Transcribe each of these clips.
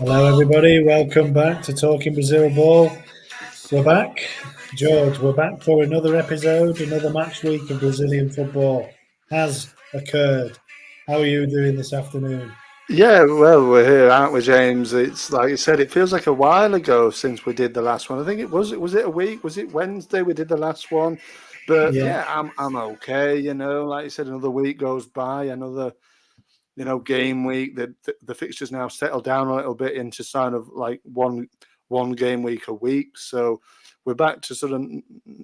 Hello, everybody. Welcome back to Talking Brazil Ball. We're back. George, we're back for another episode. Another match week of Brazilian football has occurred. How are you doing this afternoon? Yeah, well, we're here, aren't we, James? It's like you said, it feels like a while ago since we did the last one. I think it was it a week? Was it Wednesday we did the last one? But yeah, I'm okay, like you said, another week goes by, another game week. The fixtures now settle down a little bit into sign of like one game week a week. So we're back to sort of a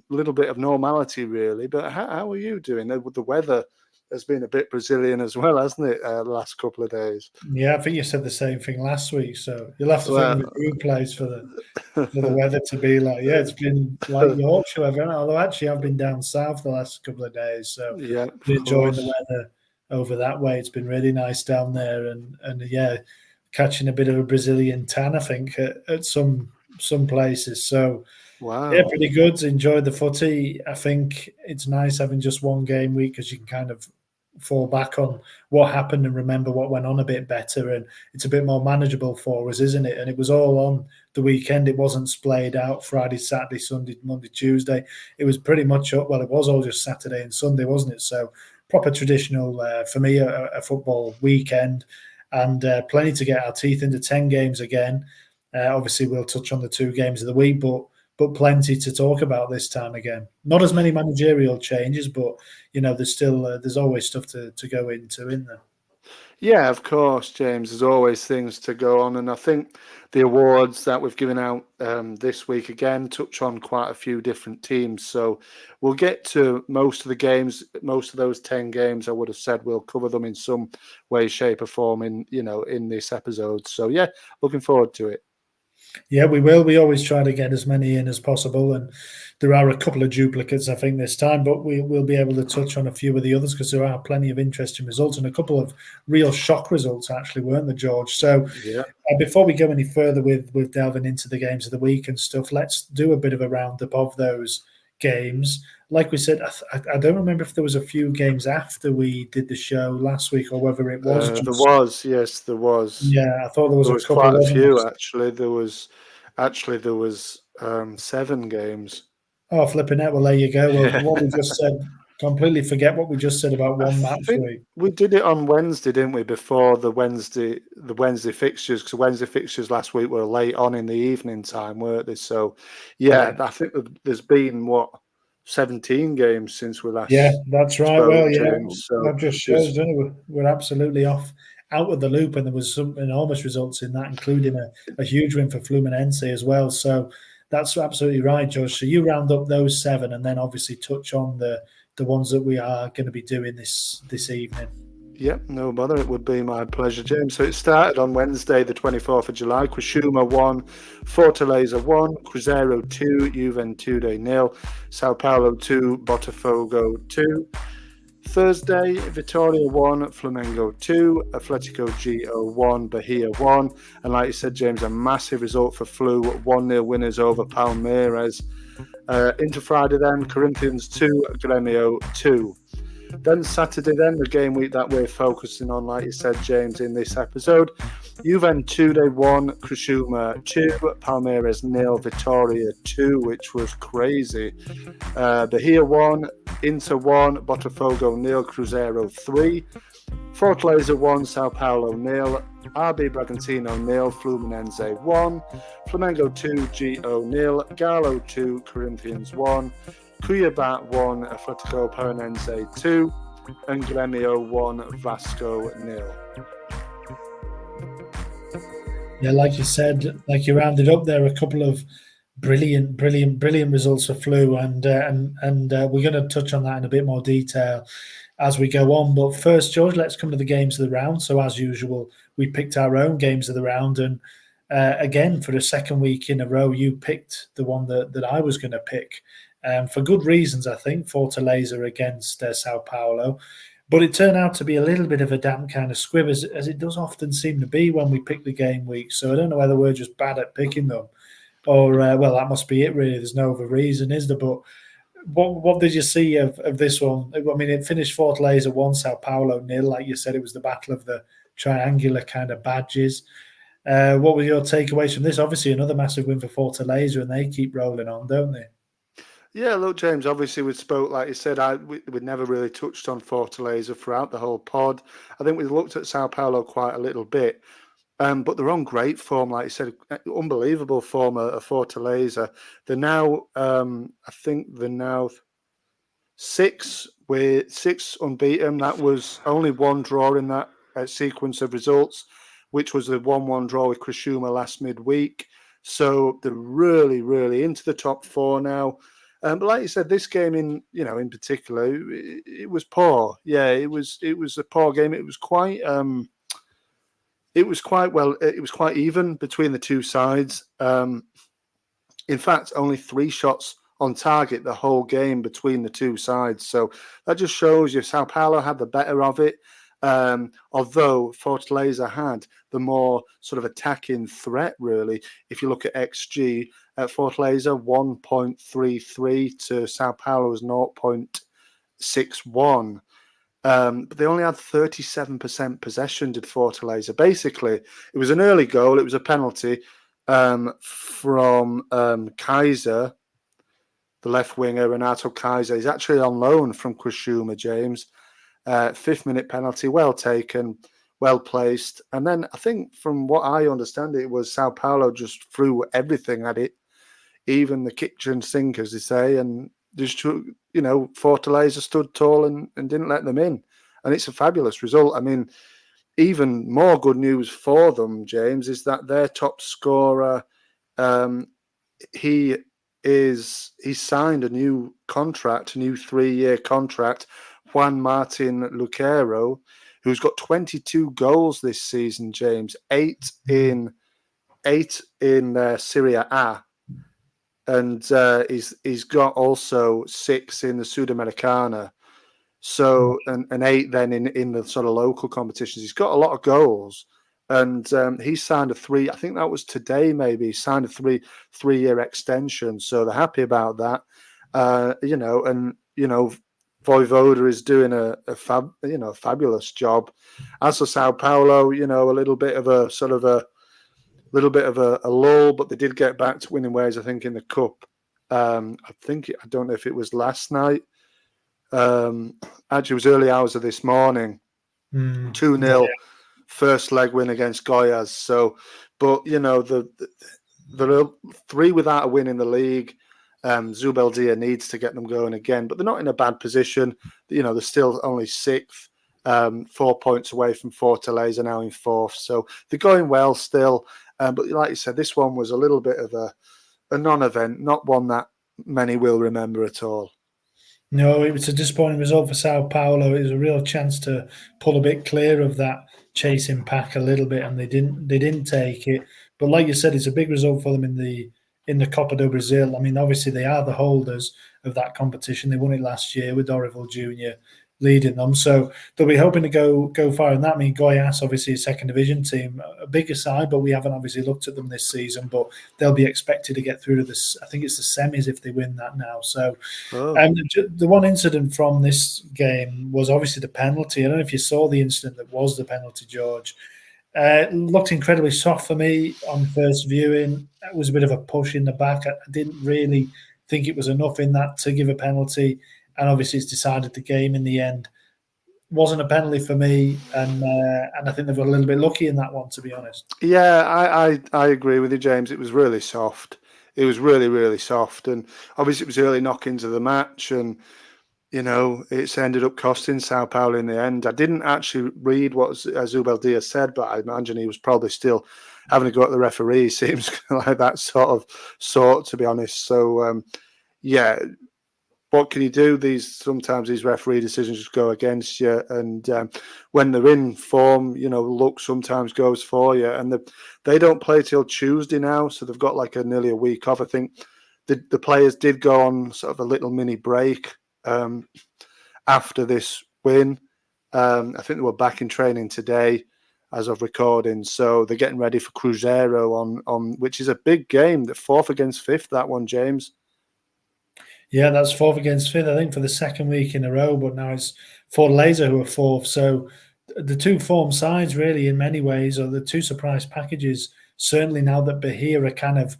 little bit of normality, really. But how are you doing? The weather has been a bit Brazilian as well, hasn't it, the last couple of days? Yeah, I think you said the same thing last week. So you'll have to think of a new place for the weather to be like. Yeah, it's been like Yorkshire weather. Although actually I've been down south the last couple of days. So yeah, enjoying the weather over that way. It's been really nice down there, and yeah, catching a bit of a Brazilian tan, I think, at some places. So wow, yeah, pretty good. Enjoyed the footy. I think it's nice having just one game week because you can kind of fall back on what happened and remember what went on a bit better, and it's a bit more manageable for us, isn't it? And it was all on the weekend. It wasn't splayed out Friday, Saturday, Sunday, Monday, Tuesday. It was pretty much up. Well, it was all just Saturday and Sunday, wasn't it? So proper traditional for me, a football weekend, and plenty to get our teeth into. 10 games again. Obviously, we'll touch on the 2 games of the week, but plenty to talk about this time again. Not as many managerial changes, but there's still there's always stuff to go into, isn't there? Yeah, of course, James. There's always things to go on, and I think the awards that we've given out this week again touch on quite a few different teams. So we'll get to most of the games, most of those 10 games. I would have said we'll cover them in some way, shape, or form in this episode. So yeah, looking forward to it. Yeah, we will. We always try to get as many in as possible, and there are a couple of duplicates, I think, this time, but we'll be able to touch on a few of the others because there are plenty of interesting results and a couple of real shock results, actually, weren't there, George? So yeah. Before we go any further with delving into the games of the week and stuff, let's do a bit of a roundup of those games. Like we said, I don't remember if there was a few games after we did the show last week or whether it was just... There was, yes, there was. Yeah, I thought there was a couple. Quite a few, actually. There was 7 games. Oh, flipping out. Well, there you go. Well, what we just said, completely forget what we just said about one match week. We did it on Wednesday, didn't we, before the Wednesday fixtures, because Wednesday fixtures last week were late on in the evening time, weren't they? So, yeah. I think there's been, 17 games since we last... Yeah, that's right. Well, yeah, James, so that just shows, doesn't it? We're absolutely out of the loop, and there was some enormous results in that, including a huge win for Fluminense as well. So that's absolutely right, George. So you round up those 7 and then obviously touch on the ones that we are going to be doing this evening. Yep, no bother. It would be my pleasure, James. So it started on Wednesday, the 24th of July. Criciúma 1, Fortaleza 1, Cruzeiro 2, Juventude 0, Sao Paulo 2, Botafogo 2. Thursday, Vitória 1, Flamengo 2, Atletico Gio 1, Bahia 1. And like you said, James, a massive result for Flu, 1-0 winners over Palmeiras. Into Friday then, Corinthians 2, Grêmio 2. Then Saturday then, the game week that we're focusing on, like you said, James, in this episode. Juventude 1, Criciúma 2, Palmeiras 0, Vitória 2, which was crazy. Bahia 1, Inter 1, Botafogo 0, Cruzeiro 3. Fortaleza 1, Sao Paulo 0, RB Bragantino 0, Fluminense 1, Flamengo 2, Gio 0, Galo 2, Corinthians 1, Cuiabá 1, Atletico Paranaense 2, and Grêmio 1, Vasco 0. Yeah, like you said, like you rounded up there, a couple of brilliant results for Flu, and we're going to touch on that in a bit more detail as we go on. But first, George, let's come to the games of the round. So as usual, we picked our own games of the round, and again, for the second week in a row, you picked the one that I was going to pick, for good reasons, I think. Fortaleza against Sao Paulo. But it turned out to be a little bit of a damp kind of squib, as it does often seem to be when we pick the game week. So I don't know whether we're just bad at picking them, or well, that must be it. Really, there's no other reason, is there? But what did you see of this one? I mean, it finished Fortaleza 1, Sao Paulo 0. Like you said, it was the battle of the triangular kind of badges. What were your takeaways from this? Obviously, another massive win for Fortaleza, and they keep rolling on, don't they? Yeah, look, James, obviously we spoke, like you said, we never really touched on Fortaleza throughout the whole pod. I think we looked at Sao Paulo quite a little bit, but they're on great form, like you said, unbelievable form of Fortaleza. They're now, I think they're now six unbeaten. That was only one draw in that sequence of results, which was the 1-1 draw with Krishuma last midweek. So they're really, really into the top four now. But like you said, this game in particular, it was poor. Yeah, it was a poor game. It was quite even between the two sides. In fact, only 3 shots on target the whole game between the two sides. So that just shows you Sao Paulo had the better of it. Although Fortaleza had the more sort of attacking threat, really. If you look at XG, at Fortaleza 1.33 to Sao Paulo's 0.61. But they only had 37% possession, did Fortaleza. Basically, it was an early goal. It was a penalty from Kaiser, the left winger, Renato Kaiser. He's actually on loan from Krishuma, James. 5th minute penalty, well taken, well placed. And then I think from what I understand, it was Sao Paulo just threw everything at it, even the kitchen sink, as they say, and just, Fortaleza stood tall and didn't let them in. And it's a fabulous result. I mean, even more good news for them, James, is that their top scorer, he signed a new contract, a new 3-year contract, Juan Martin Luquero, who's got 22 goals this season, James, 8 in Serie A, and he's got also 6 in the Sudamericana. So and 8 then in the sort of local competitions. He's got a lot of goals, and he signed I think that was today maybe. He signed a 3-year extension. So they're happy about that, Voivoda is doing a fabulous job. As for Sao Paulo, a little bit of a lull, but they did get back to winning ways, I think, in the cup. I don't know if it was last night. Actually, it was early hours of this morning. 2-0, first leg win against Goiás. So, but there are 3 without a win in the league. Zubeldia needs to get them going again, but they're not in a bad position. They're still only 6th, 4 points away from Fortaleza, now in 4th. So they're going well still. But like you said, this one was a little bit of a non-event, not one that many will remember at all. No, it was a disappointing result for Sao Paulo. It was a real chance to pull a bit clear of that chasing pack a little bit, and they didn't take it. But like you said, it's a big result for them in the Copa do Brasil. I mean, obviously they are the holders of that competition. They won it last year with Dorival Jr. leading them, so they'll be hoping to go far in that. I mean, Goiás, obviously a second division team, a bigger side, but we haven't obviously looked at them this season. But they'll be expected to get through to this. I think it's the semis if they win that now. So, the one incident from this game was obviously the penalty. I don't know if you saw the incident that was the penalty, George. It looked incredibly soft for me on first viewing. It was a bit of a push in the back. I didn't really think it was enough in that to give a penalty, and obviously it's decided the game in the end. Wasn't a penalty for me, and I think they've got a little bit lucky in that one, to be honest. Yeah, I agree with you, James. It was really soft. It was really, really soft, and obviously it was early knock-ins of the match, and it's ended up costing Sao Paulo in the end. I didn't actually read what Zubeldia said, but I imagine he was probably still having to go at the referee. Seems like that sort, to be honest. So, what can you do? Sometimes these referee decisions just go against you, and when they're in form, luck sometimes goes for you. And they don't play till Tuesday now, so they've got nearly a week off. I think the players did go on sort of a little mini break after this win, I think they were back in training today as of recording. So they're getting ready for Cruzeiro on which is a big game. The 4th against 5th, that one, James. Yeah, that's 4th against 5th, I think, for the second week in a row. But now it's Fortaleza who are 4th. So the two form sides, really, in many ways, are the two surprise packages. Certainly now that Bahia are kind of,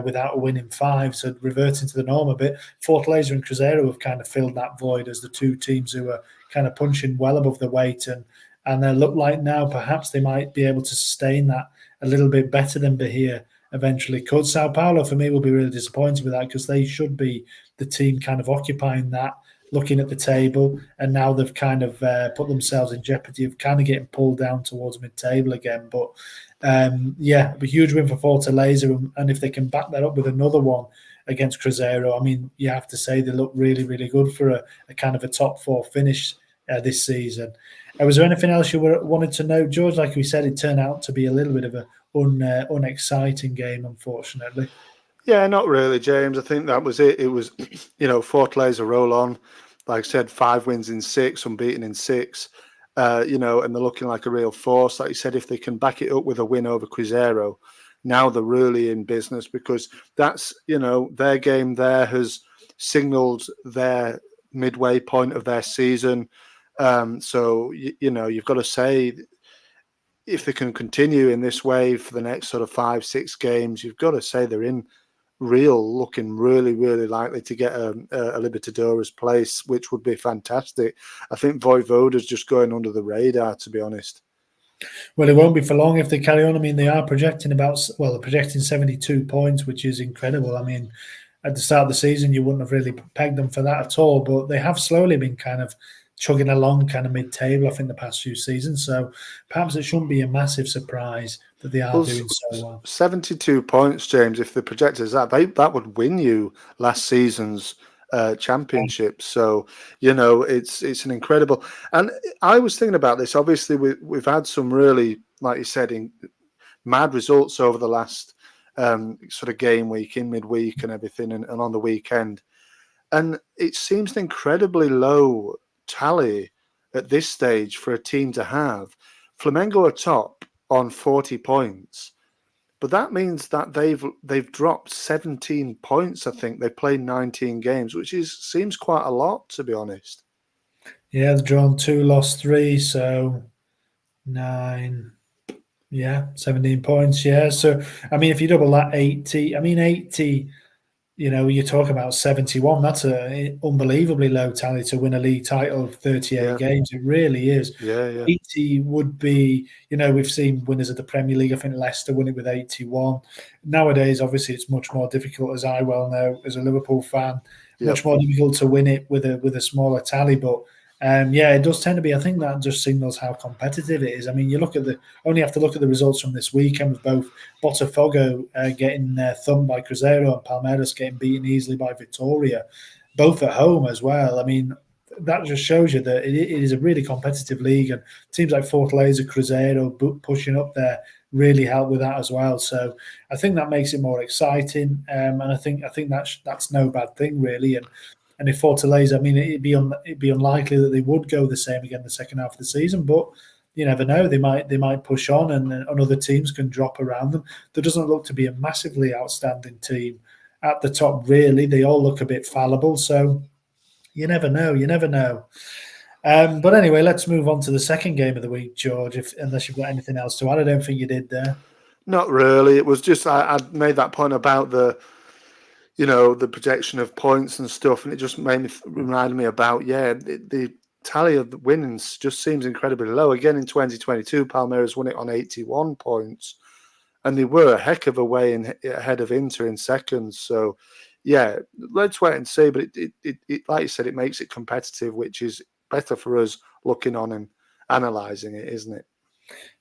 without a win in 5, so reverting to the norm a bit. Fortaleza and Cruzeiro have kind of filled that void as the two teams who are kind of punching well above the weight. And they look like now perhaps they might be able to sustain that a little bit better than Bahia eventually could. Sao Paulo, for me, will be really disappointed with that because they should be the team kind of occupying that, looking at the table, and now they've kind of put themselves in jeopardy of kind of getting pulled down towards mid-table again. But yeah, a huge win for Fortaleza, and if they can back that up with another one against Cruzeiro, I mean, you have to say they look really, really good for a kind of a top 4 finish this season. Was there anything else you wanted to know, George? Like we said, it turned out to be a little bit of an unexciting game, unfortunately. Yeah, not really, James. I think that was it. It was, Fortaleza roll on. Like I said, 5 wins in 6, unbeaten in 6. And they're looking like a real force. Like you said, if they can back it up with a win over Cruzeiro, now they're really in business because that's, their game there has signalled their midway point of their season. So, you've got to say, if they can continue in this way for the next sort of 5-6 games, you've got to say they're looking really, really likely to get a Libertadores place, which would be fantastic. I think Voivoda's just going under the radar, to be honest. Well, it won't be for long if they carry on. I mean, they're projecting 72 points, which is incredible. I mean, at the start of the season, you wouldn't have really pegged them for that at all, but they have slowly been kind of chugging along kind of mid-table, I think, the past few seasons. So perhaps it shouldn't be a massive surprise that they are doing so well. 72 points, James, if the projectors that would win you last season's championship. So, it's an incredible. And I was thinking about this. Obviously, we've had some really, like you said, mad results over the last sort of game week, in midweek and everything, and on the weekend. And it seems an incredibly low tally at this stage for a team to have. Flamengo are top on 40 points, but that means that they've dropped 17 points. I think they played 19 games, which seems quite a lot, to be honest. Yeah, they've drawn 2, lost 3, so 9. Yeah, 17 points. Yeah, so I mean, if you double that, 80. I mean, 80. You talk about 71. That's an unbelievably low tally to win a league title of 38 games. It really is. Yeah. 80 would be, we've seen winners of the Premier League. I think Leicester won it with 81. Nowadays, obviously, it's much more difficult, as I well know, as a Liverpool fan. Much more difficult to win it with a smaller tally. But it does tend to be. I think that just signals how competitive it is. I mean, you only have to look at the results from this weekend with both Botafogo getting thumped by Cruzeiro and Palmeiras getting beaten easily by Vitória, both at home as well. I mean, that just shows you that it is a really competitive league, and teams like Fortaleza, Cruzeiro pushing up there really help with that as well. So I think that makes it more exciting, and I think that's no bad thing really. And if Fortaleza, I mean, it'd be unlikely that they would go the same again the second half of the season, but you never know. They might push on, and other teams can drop around them. There doesn't look to be a massively outstanding team at the top, really. They all look a bit fallible, so you never know. But anyway, let's move on to the second game of the week, George, unless you've got anything else to add. I don't think you did there. Not really. It was just I made that point about the projection of points and stuff, and it just reminded me about the tally of the winnings just seems incredibly low. Again, in 2022, Palmeiras won it on 81 points, and they were a heck of a way ahead of Inter in seconds. So, yeah, let's wait and see. But it like you said, it makes it competitive, which is better for us looking on and analysing it, isn't it?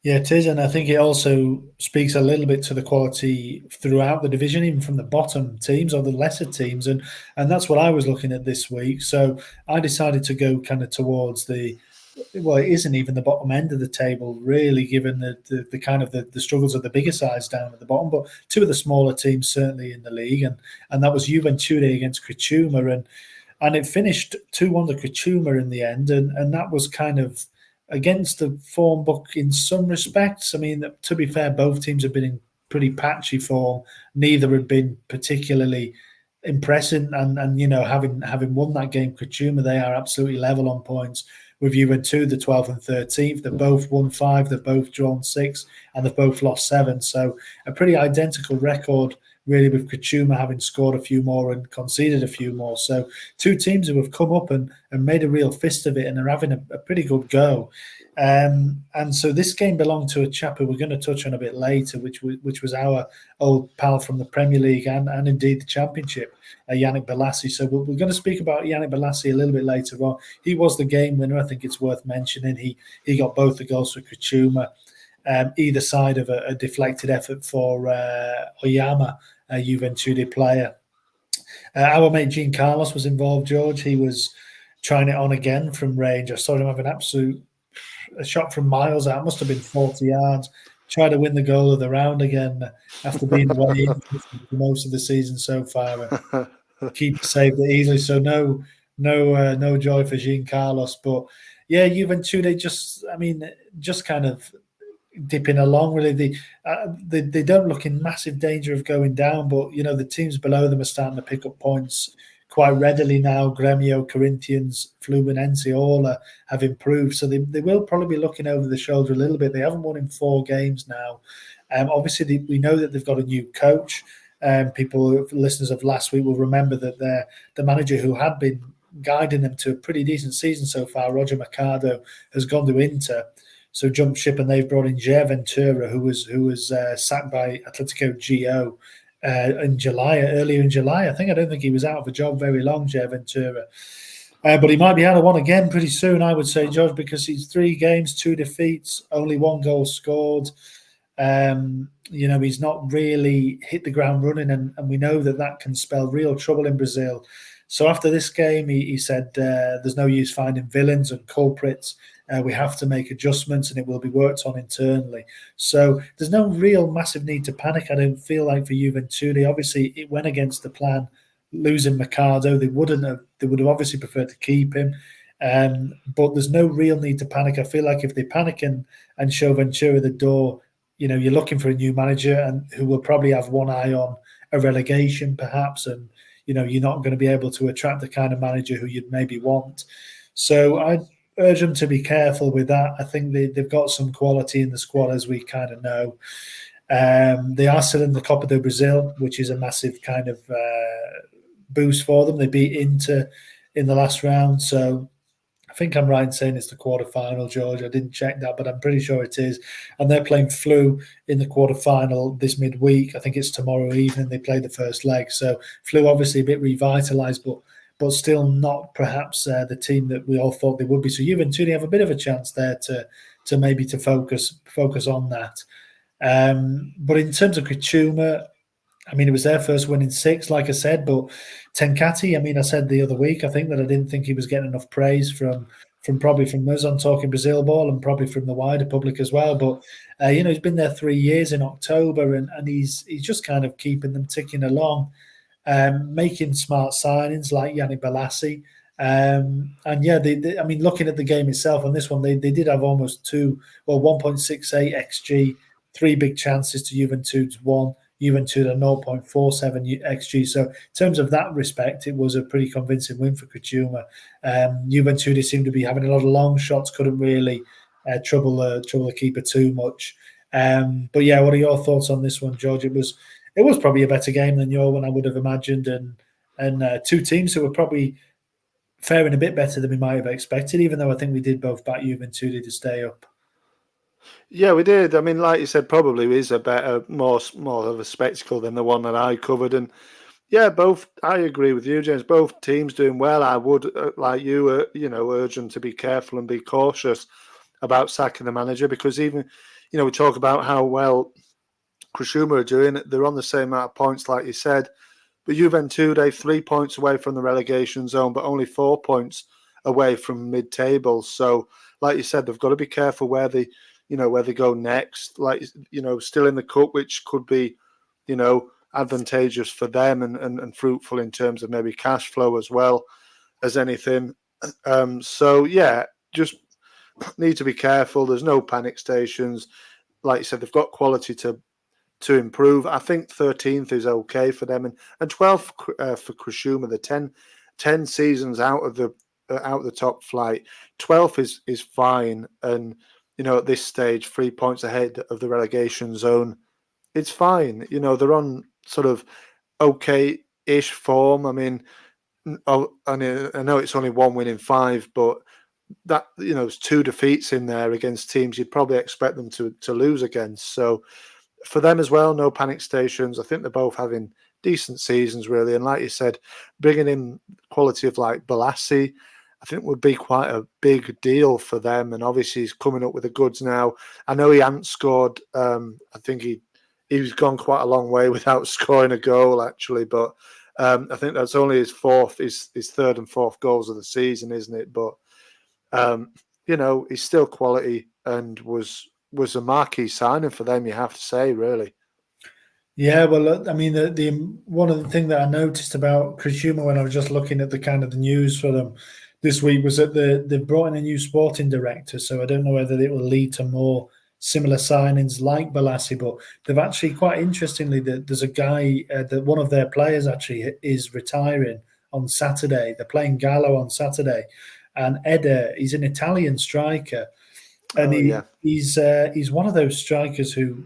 Yeah, it is, and I think it also speaks a little bit to the quality throughout the division, even from the bottom teams or the lesser teams, and that's what I was looking at this week. So I decided to go kind of towards it isn't even the bottom end of the table, really, given the kind of the struggles of the bigger sides down at the bottom, but two of the smaller teams certainly in the league, and that was Juventude against Criciúma, and and it finished 2-1 to Kachuma in the end, and that was kind of against the form book in some respects. I mean, to be fair, both teams have been in pretty patchy form. Neither had been particularly impressive, and having won that game, Kachuma, they are absolutely level on points with Juventus, the 12th and 13th. They've both won 5, they've both drawn 6, and they've both lost 7. So a pretty identical record, really, with Kachuma having scored a few more and conceded a few more. So two teams who have come up and made a real fist of it and are having a pretty good go. And so this game belonged to a chap who we're going to touch on a bit later, which was our old pal from the Premier League and indeed the Championship, Yannick Bolasie. So we're going to speak about Yannick Bolasie a little bit later on. He was the game winner. I think it's worth mentioning. He got both the goals for Kachuma, either side of a deflected effort for Oyama, a Juventude player. Our mate Jean Carlos was involved, George. He was trying it on again from range. I saw him have a shot from miles out, must have been 40 yards, try to win the goal of the round again after being away for most of the season so far. Keeper saved it easily, so no joy for Jean Carlos. But yeah, Juventude just kind of dipping along. Really, they don't look in massive danger of going down, but the teams below them are starting to pick up points quite readily now. Gremio, Corinthians, Fluminense all have improved, so they will probably be looking over the shoulder a little bit. They haven't won in 4 games now. Obviously, we know that they've got a new coach. Listeners of last week will remember that the manager who had been guiding them to a pretty decent season so far, Roger Mercado, has gone to Inter. So jumped ship, and they've brought in Jair Ventura, who was sacked by Atletico Gio earlier in July. I don't think he was out of a job very long, Jair Ventura. But he might be out of one again pretty soon, I would say, George, because he's 3 games, 2 defeats, only 1 goal scored. He's not really hit the ground running, and we know that can spell real trouble in Brazil. So after this game, he said there's no use finding villains and culprits. We have to make adjustments, and it will be worked on internally. So there's no real massive need to panic, I don't feel like, for Juventude. Obviously, it went against the plan, losing Mercado. They would have obviously preferred to keep him. But there's no real need to panic. I feel like if they panic and show Ventura the door, you're looking for a new manager and who will probably have one eye on a relegation, perhaps, and you're not going to be able to attract the kind of manager who you'd maybe want. So I urge them to be careful with that. I think they've got some quality in the squad, as we kind of know. They are still in the Copa do Brazil, which is a massive kind of boost for them. They beat Inter in the last round, so I think I'm right in saying it's the quarterfinal, George. I didn't check that, but I'm pretty sure it is. And they're playing Flu in the quarterfinal this midweek. I think it's tomorrow evening. They play the first leg. So Flu obviously a bit revitalised, but still not perhaps the team that we all thought they would be. So Juventus have a bit of a chance there to maybe to focus on that. But in terms of Kachuma, it was their first win in 6, like I said, but Tenkati, I said the other week, I think that I didn't think he was getting enough praise from us on Talking Brazil Ball and probably from the wider public as well. But, he's been there 3 years in October and he's just kind of keeping them ticking along, making smart signings like Yannick Bolasie. Looking at the game itself on this one, they did have almost 1.68 XG, 3 big chances to Juventude's 1. Juventude at 0.47 XG. So in terms of that respect, it was a pretty convincing win for Kachuma. Juventude seemed to be having a lot of long shots, couldn't really trouble the keeper too much. But yeah, what are your thoughts on this one, George? It was probably a better game than your one, I would have imagined, and 2 teams who were probably faring a bit better than we might have expected, even though I think we did both back Juventude to stay up. Yeah, we did. Like you said, probably is a better, more of a spectacle than the one that I covered. And yeah, I agree with you, James. Both teams doing well. I would, like you, urge them to be careful and be cautious about sacking the manager, because even, we talk about how well Kachuma are doing. They're on the same amount of points, like you said. But Juventude, 3 points away from the relegation zone, but only 4 points away from mid-table. So, like you said, they've got to be careful where they go next. Still in the cup, which could be, advantageous for them and fruitful in terms of maybe cash flow as well. as anything. So yeah, just need to be careful. There's no panic stations. Like you said, they've got quality to improve. I think 13th is okay for them, and 12th for Krishuma. The 10 seasons out of the top flight. 12th is fine, and at this stage, 3 points ahead of the relegation zone. It's fine. They're on sort of okay-ish form. I mean, I know it's only 1 win in 5, but that there's 2 defeats in there against teams you'd probably expect them to lose against. So for them as well, no panic stations. I think they're both having decent seasons, really. And like you said, bringing in quality of like Bolasie, I think would be quite a big deal for them. And obviously he's coming up with the goods now. I know he hadn't scored. I think he's gone quite a long way without scoring a goal, actually. But I think that's only his third and fourth goals of the season, isn't it? But he's still quality and was a marquee signing for them, you have to say, really. Yeah, well, look, I mean, the one of the things that I noticed about Krishuma when I was just looking at the kind of the news for them this week was that they've brought in a new sporting director. So I don't know whether it will lead to more similar signings like Bolasie, but they've actually, quite interestingly, there's a guy that one of their players actually is retiring on Saturday. They're playing Gallo on Saturday, and Eder, he's an Italian striker, and he's one of those strikers who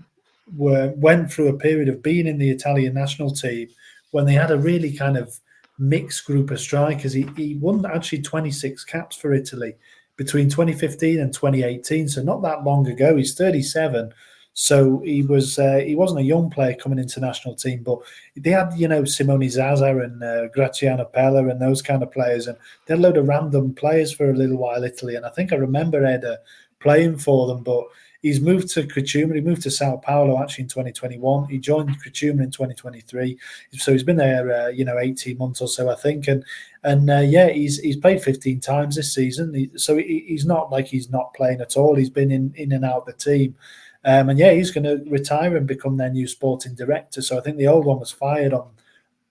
went through a period of being in the Italian national team when they had a really kind of mixed group of strikers. He won actually 26 caps for Italy between 2015 and 2018, so not that long ago. He's 37, so he wasn't a young player coming into national team, but they had Simone Zaza and Graziano Pella and those kind of players, and they had a load of random players for a little while, Italy, and I think I remember Eder playing for them, but he's moved to Criciúma. He moved to Sao Paulo actually in 2021. He joined Criciúma in 2023. So he's been there, 18 months or so, I think. And he's played 15 times this season. So he's not like he's not playing at all. He's been in and out of the team. He's going to retire and become their new sporting director. So I think the old one was fired on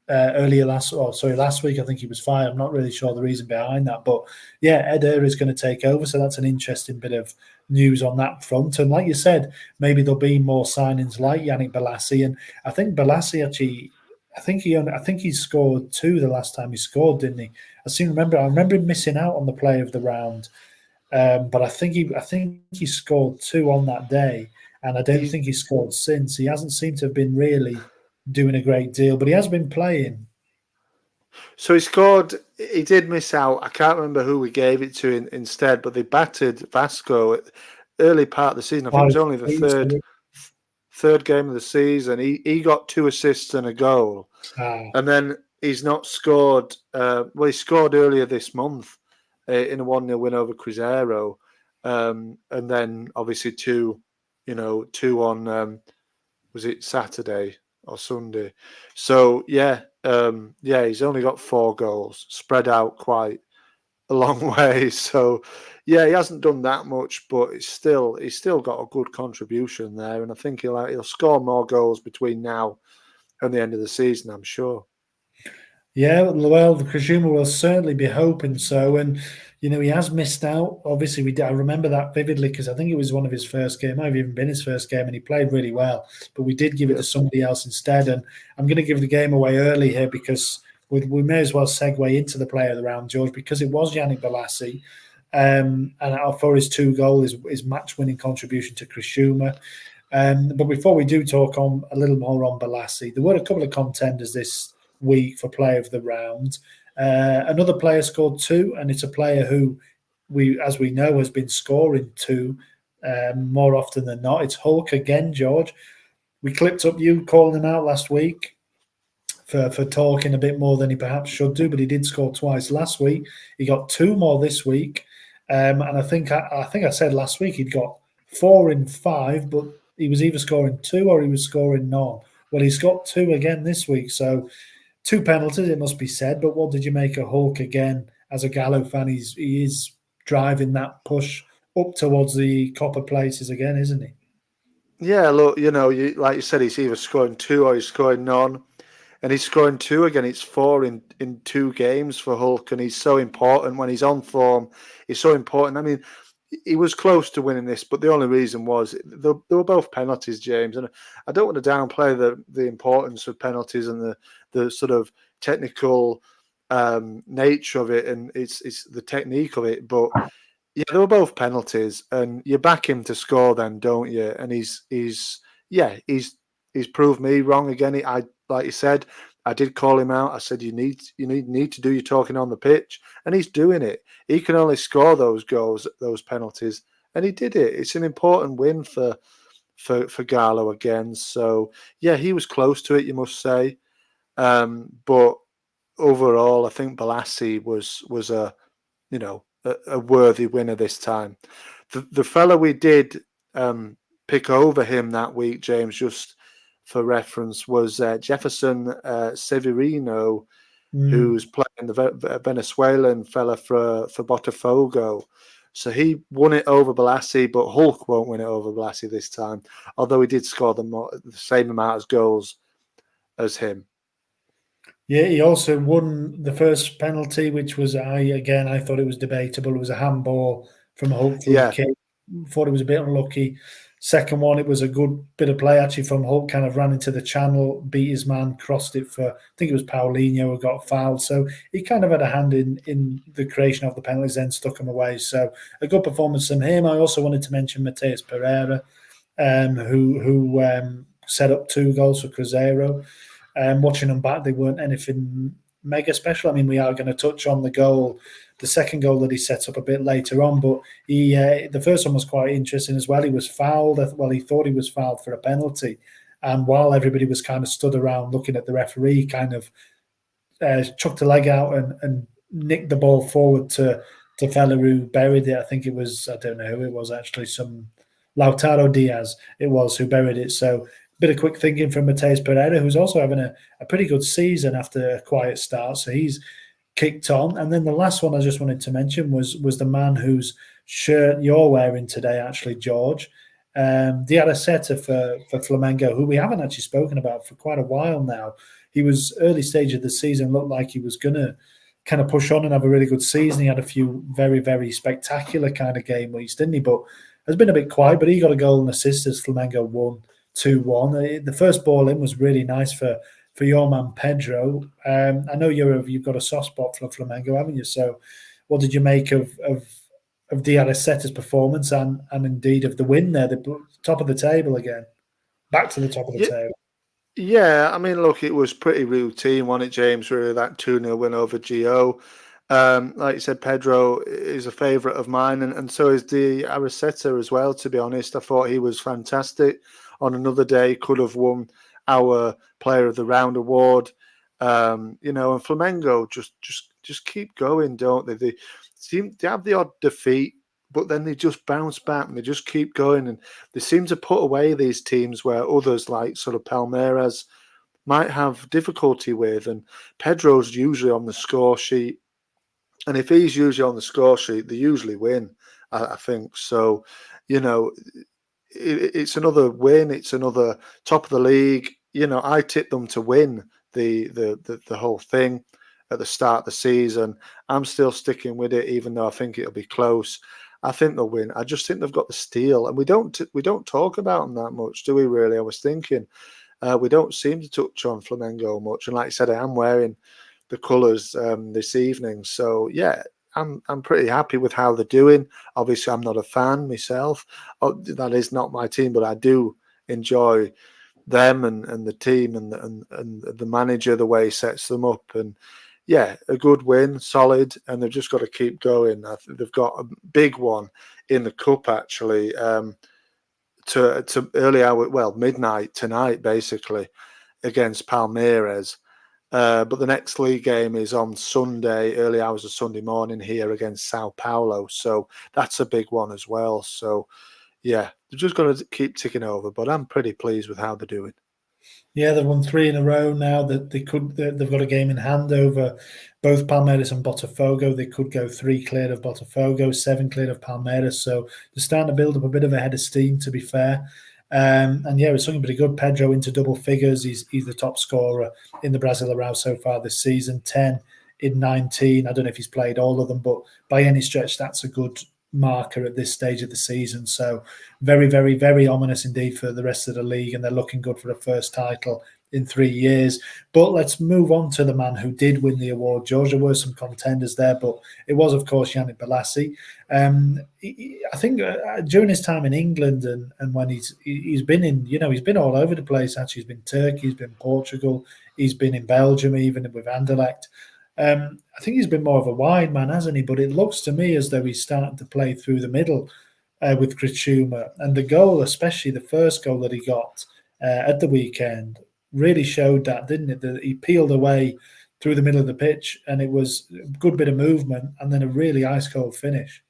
last week. I think he was fired. I'm not really sure the reason behind that, but yeah, Eder is going to take over, so that's an interesting bit of news on that front. And like you said, maybe there'll be more signings like Yannick Bolasie, and I think Bolasie actually, I think he scored 2 the last time he scored, didn't he? I remember him missing out on the player of the round, but I think he scored 2 on that day, and I don't think he scored since. He hasn't seemed to have been really doing a great deal, but he has been playing. So he scored. He did miss out. I can't remember who we gave it to instead, but they battered Vasco at early part of the season. I think it was only the third game of the season. He got 2 assists and a goal, and then he's not scored. He scored earlier this month in a 1-0 win over Cruzeiro, and then obviously 2 on was it Saturday or Sunday? So he's only got 4 goals, spread out quite a long way. So yeah, he hasn't done that much, but he's still got a good contribution there, and I think he'll score more goals between now and the end of the season, I'm sure. Yeah, well, the Krishuma will certainly be hoping so, and he has missed out. Obviously, I remember that vividly because I think it was one of his first games. Might have even been his first game, and he played really well. But we did give it to somebody else instead, and I'm going to give the game away early here because we may as well segue into the player of the round, George, because it was Yannick Bolasie, and for his 2 goals, his match-winning contribution to Krishuma. But before we do talk on a little more on Bolasie, there were a couple of contenders this week for player of the round. Another player scored 2, and it's a player who as we know, has been scoring 2 more often than not. It's Hulk again, George. We clipped up you calling him out last week for talking a bit more than he perhaps should do, but he did score twice last week. He got 2 more this week, and I think I said last week he'd got 4 in 5, but he was either scoring 2 or he was scoring none. Well, he's got 2 again this week, so 2 penalties, it must be said. But what did you make of Hulk again? As a Gallo fan, he is driving that push up towards the copper places again, isn't he? Yeah, look, like you said, he's either scoring 2 or he's scoring none. and he's scoring 2 again. It's 4 in 2 games for Hulk, and he's so important when he's on form. He's so important. I mean, he was close to winning this, but the only reason was they were both penalties, James. And I don't want to downplay the importance of penalties and the sort of technical nature of it, and it's the technique of it. But yeah, they were both penalties, and you back him to score them, don't you? And he's proved me wrong again. I like you said, I did call him out. I said you need to do your talking on the pitch, and he's doing it. He can only score those goals, those penalties, and he did it. It's an important win for Garlo again. So yeah, he was close to it, you must say. But overall, I think Bolasie was a worthy winner this time. The fella we did pick over him that week, James, just for reference, was Jefferson Severino, who's playing the Venezuelan fella for Botafogo. So he won it over Bolasie, but Hulk won't win it over Bolasie this time, although he did score the same amount of goals as him. Yeah, he also won the first penalty, which was I thought it was debatable. It was a handball from Hulk through the kick. Thought it was a bit unlucky. Second one, it was a good bit of play actually from Hulk. Kind of ran into the channel, beat his man, crossed it for I think it was Paulinho who got fouled. So he kind of had a hand in the creation of the penalties, then stuck him away. So a good performance from him. I also wanted to mention Matheus Pereira, who set up 2 goals for Cruzeiro. Watching them back, they weren't anything mega special. I mean, we are going to touch on the second goal that he set up a bit later on, but the first one was quite interesting as well. He was fouled. Well, he thought he was fouled for a penalty, and while everybody was kind of stood around looking at the referee, he kind of chucked a leg out and nicked the ball forward to fella who buried it. I think it was, I don't know who it was actually, some Lautaro Diaz it was who buried it. So bit of quick thinking from Matheus Pereira, who's also having a pretty good season after a quiet start. So he's kicked on. And then the last one I just wanted to mention was the man whose shirt you're wearing today, actually, George. Diarra for Flamengo, who we haven't actually spoken about for quite a while now. He was early stage of the season, looked like he was going to kind of push on and have a really good season. He had a few very, very spectacular kind of game weeks, didn't he? But has been a bit quiet, but he got a goal and assist as Flamengo won 2-1. The first ball in was really nice for your man Pedro. I know you've got a soft spot for Flamengo, haven't you? So, what did you make of Diarra performance and indeed of the win there, the top of the table again, back to the top of the table? Yeah, I mean, look, it was pretty routine, wasn't it, James? Really, that 2-0 win over Gio. Like you said, Pedro is a favourite of mine, and so is Diarra as well. To be honest, I thought he was fantastic. On another day, could have won our Player of the Round award. And Flamengo just keep going, don't they? They have the odd defeat, but then they just bounce back and they just keep going, and they seem to put away these teams where others like sort of Palmeiras might have difficulty with. And Pedro's usually on the score sheet, and if he's usually on the score sheet, they usually win. I think so. It's another win. It's another top of the league. I tipped them to win the whole thing at the start of the season. I'm still sticking with it, even though I think it'll be close. I think they'll win. I just think they've got the steel, and we don't talk about them that much, do we? Really, I was thinking we don't seem to touch on Flamengo much. And like I said, I am wearing the colours this evening, so yeah. I'm pretty happy with how they're doing. Obviously, I'm not a fan myself. That is not my team, but I do enjoy them and the team and the manager, the way he sets them up. And yeah, a good win, solid, and they've just got to keep going. I think they've got a big one in the cup actually. To early hour, midnight tonight, basically, against Palmeiras. But the next league game is on Sunday, early hours of Sunday morning here against Sao Paulo. So that's a big one as well. So, yeah, they're just going to keep ticking over. But I'm pretty pleased with how they're doing. Yeah, they've won 3 in a row now. That they've got a game in hand over both Palmeiras and Botafogo. They could go 3 clear of Botafogo, 7 clear of Palmeiras. So they're starting to build up a bit of a head of steam, to be fair. And yeah, it's looking pretty good. Pedro into double figures. He's the top scorer in the Brasileirão so far this season. 10 in 19. I don't know if he's played all of them, but by any stretch, that's a good marker at this stage of the season. So very, very, very ominous indeed for the rest of the league, and they're looking good for a first title in 3 years. But let's move on to the man who did win the award, George. There were some contenders there, but it was, of course, Yannick Bolasie. I think during his time in England and when he's been in, he's been all over the place. Actually, he's been Turkey, he's been Portugal, he's been in Belgium, even with Anderlecht. I think he's been more of a wide man, hasn't he? But it looks to me as though he's starting to play through the middle with Krishuma. And the goal, especially the first goal that he got at the weekend, really showed that, didn't it? That he peeled away through the middle of the pitch, and it was a good bit of movement, and then a really ice-cold finish.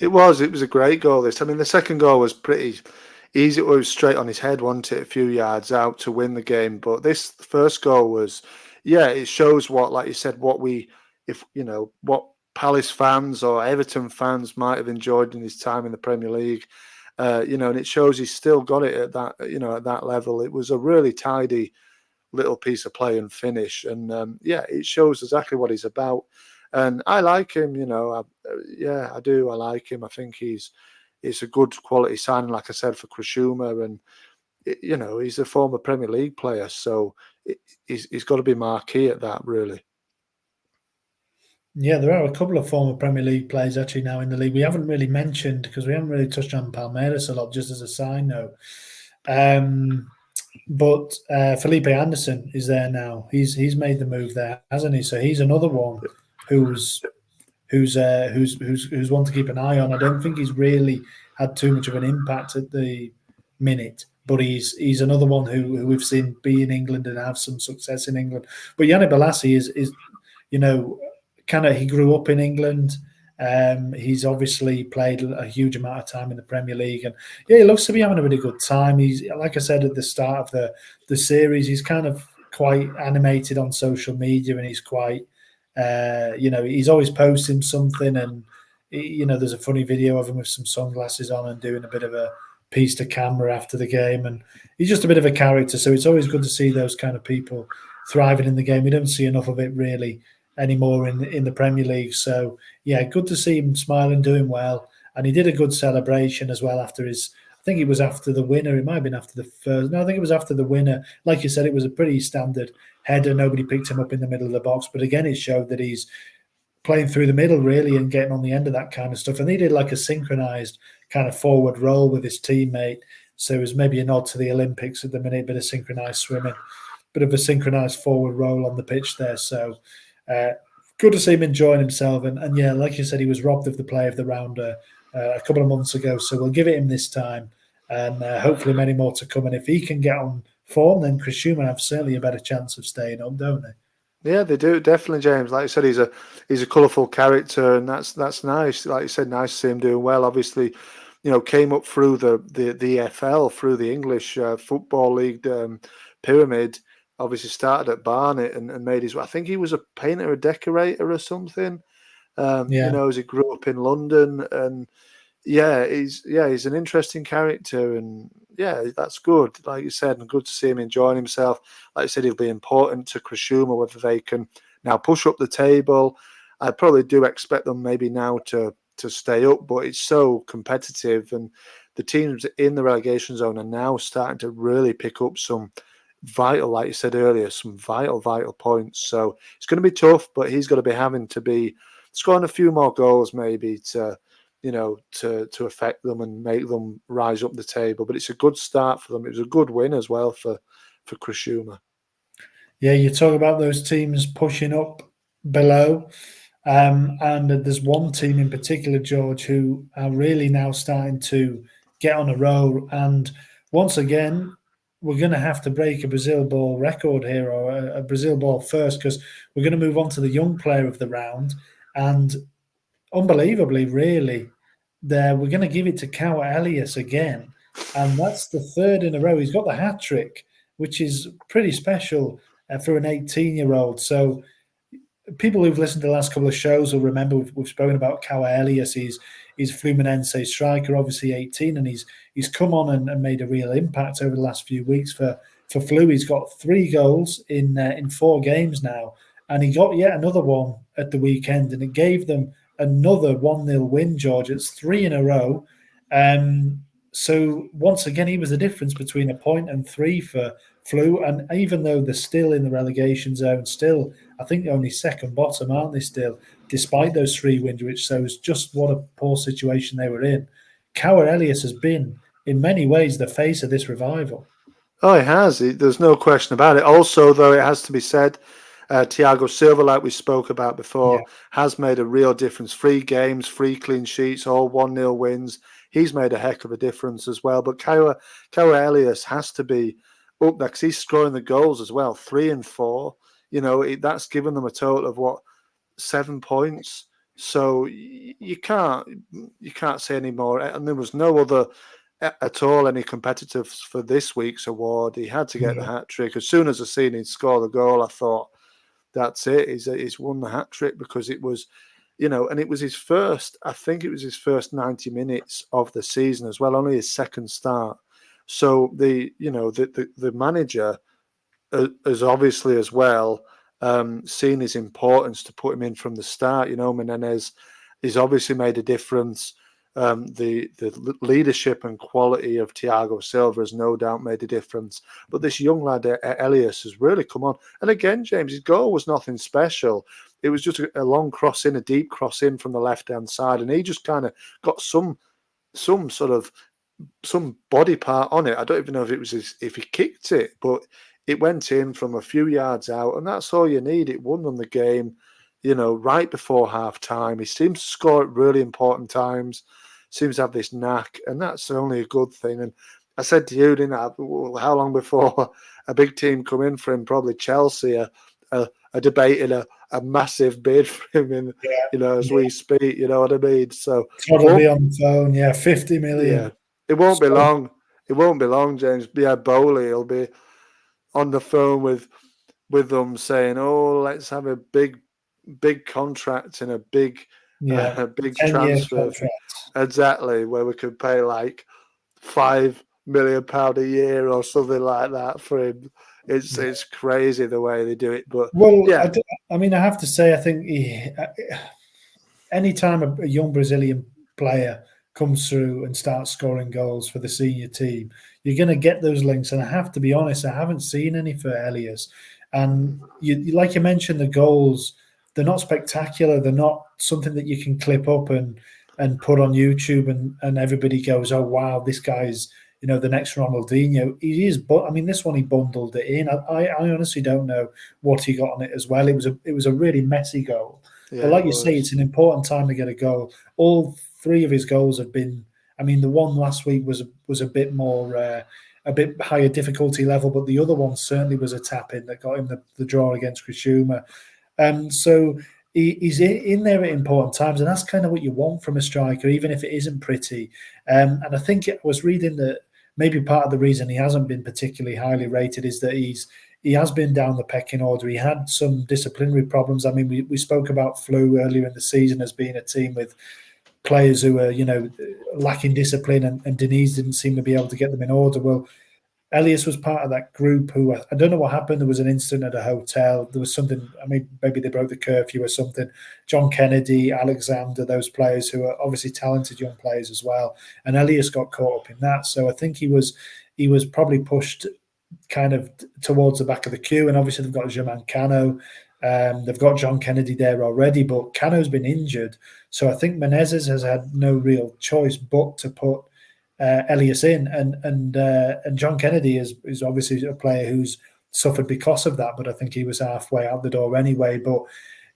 It was a great goal. I mean, the second goal was pretty easy. It was straight on his head, wasn't it? A few yards out to win the game. But this first goal was, it shows what, like you said, what Palace fans or Everton fans might have enjoyed in his time in the Premier League. And it shows he's still got it at that, at that level. It was a really tidy little piece of play and finish. And it shows exactly what he's about. And I like him, I do. I like him. I think it's a good quality signing, like I said, for Krishuma. And, he's a former Premier League player. So he's got to be marquee at that, really. Yeah, there are a couple of former Premier League players actually now in the league. We haven't really mentioned, because we haven't really touched on Palmeiras a lot, just as a side note. But Felipe Anderson is there now. He's made the move there, hasn't he? So he's another one who's one to keep an eye on. I don't think he's really had too much of an impact at the minute, but he's another one who we've seen be in England and have some success in England. But Yannick Bolasie is he grew up in England. He's obviously played a huge amount of time in the Premier League, and he looks to be having a really good time. He's, like I said at the start of the series, he's kind of quite animated on social media, and he's quite, he's always posting something, and there's a funny video of him with some sunglasses on and doing a bit of a piece to camera after the game, and he's just a bit of a character. So it's always good to see those kind of people thriving in the game. We don't see enough of it really anymore in the Premier League. So yeah, good to see him smiling, doing well, and he did a good celebration as well after his. I think it was after the winner. It might have been after the first. No, I think it was after the winner. Like you said, it was a pretty standard header. Nobody picked him up in the middle of the box, but again, it showed that he's playing through the middle really and getting on the end of that kind of stuff. And he did like a synchronized kind of forward roll with his teammate. So it was maybe a nod to the Olympics at the minute, bit of synchronized swimming, bit of a synchronized forward roll on the pitch there. So good to see him enjoying himself. And yeah, like you said, he was robbed of the play of the round a couple of months ago. So we'll give it him this time, and hopefully many more to come. And if he can get on form, then Krishuma have certainly a better chance of staying up, don't they? Yeah, they do, definitely, James. Like you said, he's a colourful character, and that's nice. Like you said, nice to see him doing well. Obviously, came up through the EFL, through the English Football League pyramid. Obviously started at Barnet and made his. I think he was a painter, a decorator, or something. As he grew up in London, and he's an interesting character, and that's good. Like you said, and good to see him enjoying himself. Like you said, he'll be important to Krishuma whether they can now push up the table. I probably do expect them maybe now to stay up, but it's so competitive, and the teams in the relegation zone are now starting to really pick up some vital, like you said earlier, some vital points. So it's going to be tough, but he's going to be having to be scoring a few more goals maybe to affect them and make them rise up the table. But it's a good start for them. It was a good win as well for Krishuma. Yeah, you talk about those teams pushing up below, and there's one team in particular, George, who are really now starting to get on a roll. And once again, we're going to have to break a Brazil ball record here, or a Brazil ball first, because we're going to move on to the young player of the round. And unbelievably, really, we're going to give it to Cauã Elias again. And that's the third in a row. He's got the hat trick, which is pretty special for an 18-year-old. So people who've listened to the last couple of shows will remember we've spoken about Cauã Elias. He's he's Fluminense striker, obviously 18, and he's come on and made a real impact over the last few weeks for Flu. He's got 3 goals in 4 games now, and he got yet another one at the weekend, and it gave them another 1-0 win, George. It's 3 in a row. So once again, he was the difference between a point and 3 for Flu. And even though they're still in the relegation zone, still, I think they're only second bottom, aren't they still, despite those 3 wins, which shows just what a poor situation they were in. Cowher Elias has been, in many ways, the face of this revival. Oh, it has. There's no question about it. Also, though, it has to be said, Thiago Silva, like we spoke about before, has made a real difference. 3 games, 3 clean sheets, all 1-0 wins. He's made a heck of a difference as well. But Cowher Elias has to be up there because he's scoring the goals as well, 3 and 4. That's given them a total of 7 points. So you can't say any more. And there was no other at all any competitors for this week's award. He had to get the hat trick. As soon as I seen him score the goal, I thought, that's it. He's won the hat trick because it was, and it was his first. I think it was his first 90 minutes of the season as well. Only his second start. So the manager has obviously as well seen his importance to put him in from the start. Menezes has obviously made a difference. The leadership and quality of Thiago Silva has no doubt made a difference. But this young lad, Elias, has really come on. And again, James, his goal was nothing special. It was just a long cross in, a deep cross in from the left-hand side. And he just kind of got some body part on it. I don't even know if he kicked it, but it went in from a few yards out. And that's all you need. It won them the game, right before half-time. He seems to score at really important times. Seems to have this knack, and that's only a good thing. And I said to you, didn't I, how long before a big team come in for him? Probably Chelsea are debating a massive bid for him, as we speak. You know what I mean? So it'll be on the phone, 50 million. Yeah, it won't be long. It won't be long, James. Yeah, Bolasie will be on the phone with them saying, "Oh, let's have a big contract and a big transfer." Exactly, where we could pay like £5 million a year or something like that for him. It's crazy the way they do it. But I have to say, I think anytime a young Brazilian player comes through and starts scoring goals for the senior team, you're going to get those links. And I have to be honest, I haven't seen any for Elias. And like you mentioned, the goals, they're not spectacular. They're not something that you can clip up and put on YouTube and everybody goes, oh, wow, this guy's, the next Ronaldinho. He is, but this one he bundled it in. I honestly don't know what he got on it as well. It was a really messy goal. Yeah, but like you say, it's an important time to get a goal. All 3 of his goals have been. The one last week was a bit more, a bit higher difficulty level, but the other one certainly was a tap in that got him the draw against Criciúma. So he's in there at important times, and that's kind of what you want from a striker, even if it isn't pretty. And I think I was reading that maybe part of the reason he hasn't been particularly highly rated is that he has been down the pecking order. He had some disciplinary problems. We spoke about Flu earlier in the season as being a team with players who are, lacking discipline, and Denise didn't seem to be able to get them in order. Well, Elias was part of that group who, I don't know what happened. There was an incident at a hotel. There was something, maybe they broke the curfew or something. John Kennedy, Alexander, those players who are obviously talented young players as well. And Elias got caught up in that. So I think he was probably pushed kind of towards the back of the queue. And obviously they've got German Cano. They've got John Kennedy there already, but Cano's been injured. So I think Menezes has had no real choice but to put Elias in, and John Kennedy is obviously a player who's suffered because of that, but I think he was halfway out the door anyway. But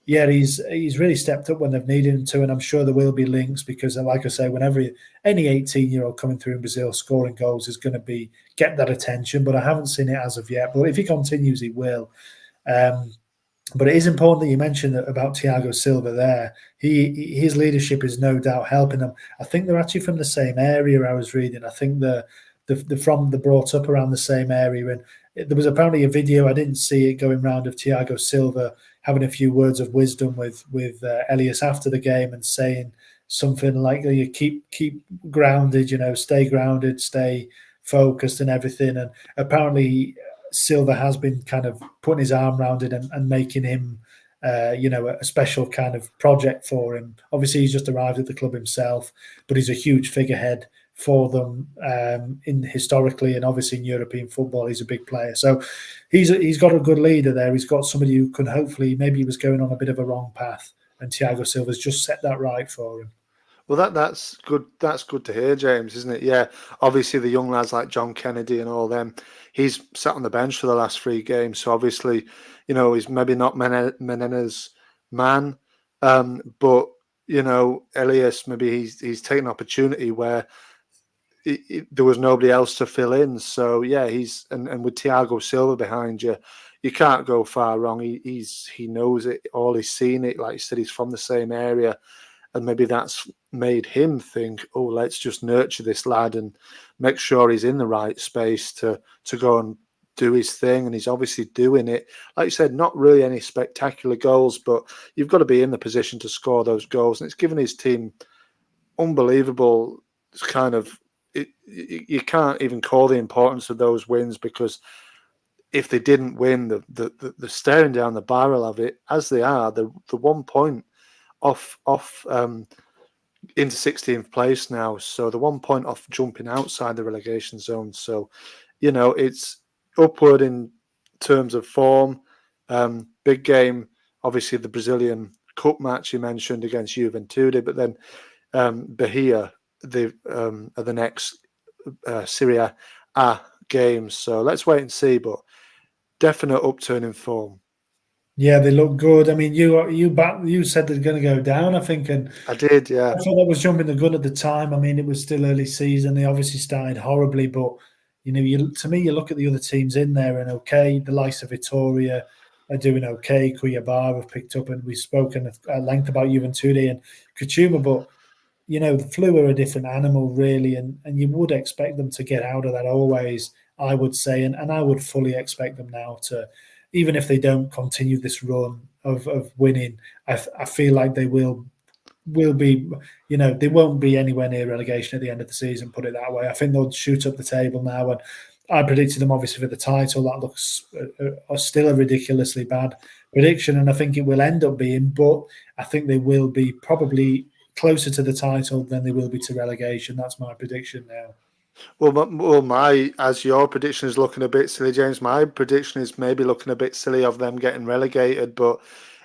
yeah, he's really stepped up when they've needed him to, and I'm sure there will be links because, like I say, whenever any 18-year-old coming through in Brazil scoring goals is going to get that attention, but I haven't seen it as of yet. But if he continues, he will. But it is important that you mentioned about Thiago Silva there. His leadership is no doubt helping them. I think they're actually from the same area. I was reading. I think they're brought up around the same area. And there was apparently a video, I didn't see it going round, of Thiago Silva having a few words of wisdom with Elias after the game and saying something like you keep grounded, stay grounded, stay focused and everything. And apparently Silva has been kind of putting his arm around it and making him a special kind of project for him. Obviously, he's just arrived at the club himself, but he's a huge figurehead for them in historically, and obviously in European football, he's a big player. So he's got a good leader there. He's got somebody who can hopefully, maybe he was going on a bit of a wrong path, and Thiago Silva's just set that right for him. Well, that's good. That's good to hear, James, isn't it? Yeah. Obviously, the young lads like John Kennedy and all them, he's sat on the bench for the last 3 games. So obviously, he's maybe not Menena's man, but Elias, maybe he's taken an opportunity where there was nobody else to fill in. So yeah, and with Thiago Silva behind you, you can't go far wrong. He knows it all. He's seen it. Like you said, he's from the same area. And maybe that's made him think, oh, let's just nurture this lad and make sure he's in the right space to go and do his thing. And he's obviously doing it. Like you said, not really any spectacular goals, but you've got to be in the position to score those goals. And it's given his team unbelievable kind of, you can't even call the importance of those wins, because if they didn't win, the staring down the barrel of it, as they are, the 1 point off into 16th place now, so the 1 point off jumping outside the relegation zone. So it's upward in terms of form. Big game, obviously the Brazilian Cup match you mentioned against Juventude, but then Bahia are the next Serie A games. So let's wait and see, but definite upturn in form. Yeah, they look good. I mean, you said they're going to go down, I think, and I did. Yeah, I thought that was jumping the gun at the time. I mean, it was still early season. They obviously started horribly, but to me, you look at the other teams in there, and okay, the likes of Vitoria are doing okay. Cuiabá have picked up, and we've spoken at length about Juventude and Kachuma, but the Flu are a different animal, really, and you would expect them to get out of that always, I would say, and I would fully expect them now to, even if they don't continue this run of winning, I feel like they will be, they won't be anywhere near relegation at the end of the season, put it that way. I think they'll shoot up the table now, and I predicted them obviously for the title. That looks still a ridiculously bad prediction, and I think it will end up being, but I think they will be probably closer to the title than they will be to relegation. That's my prediction now. Well, as your prediction is looking a bit silly, James, my prediction is maybe looking a bit silly of them getting relegated, but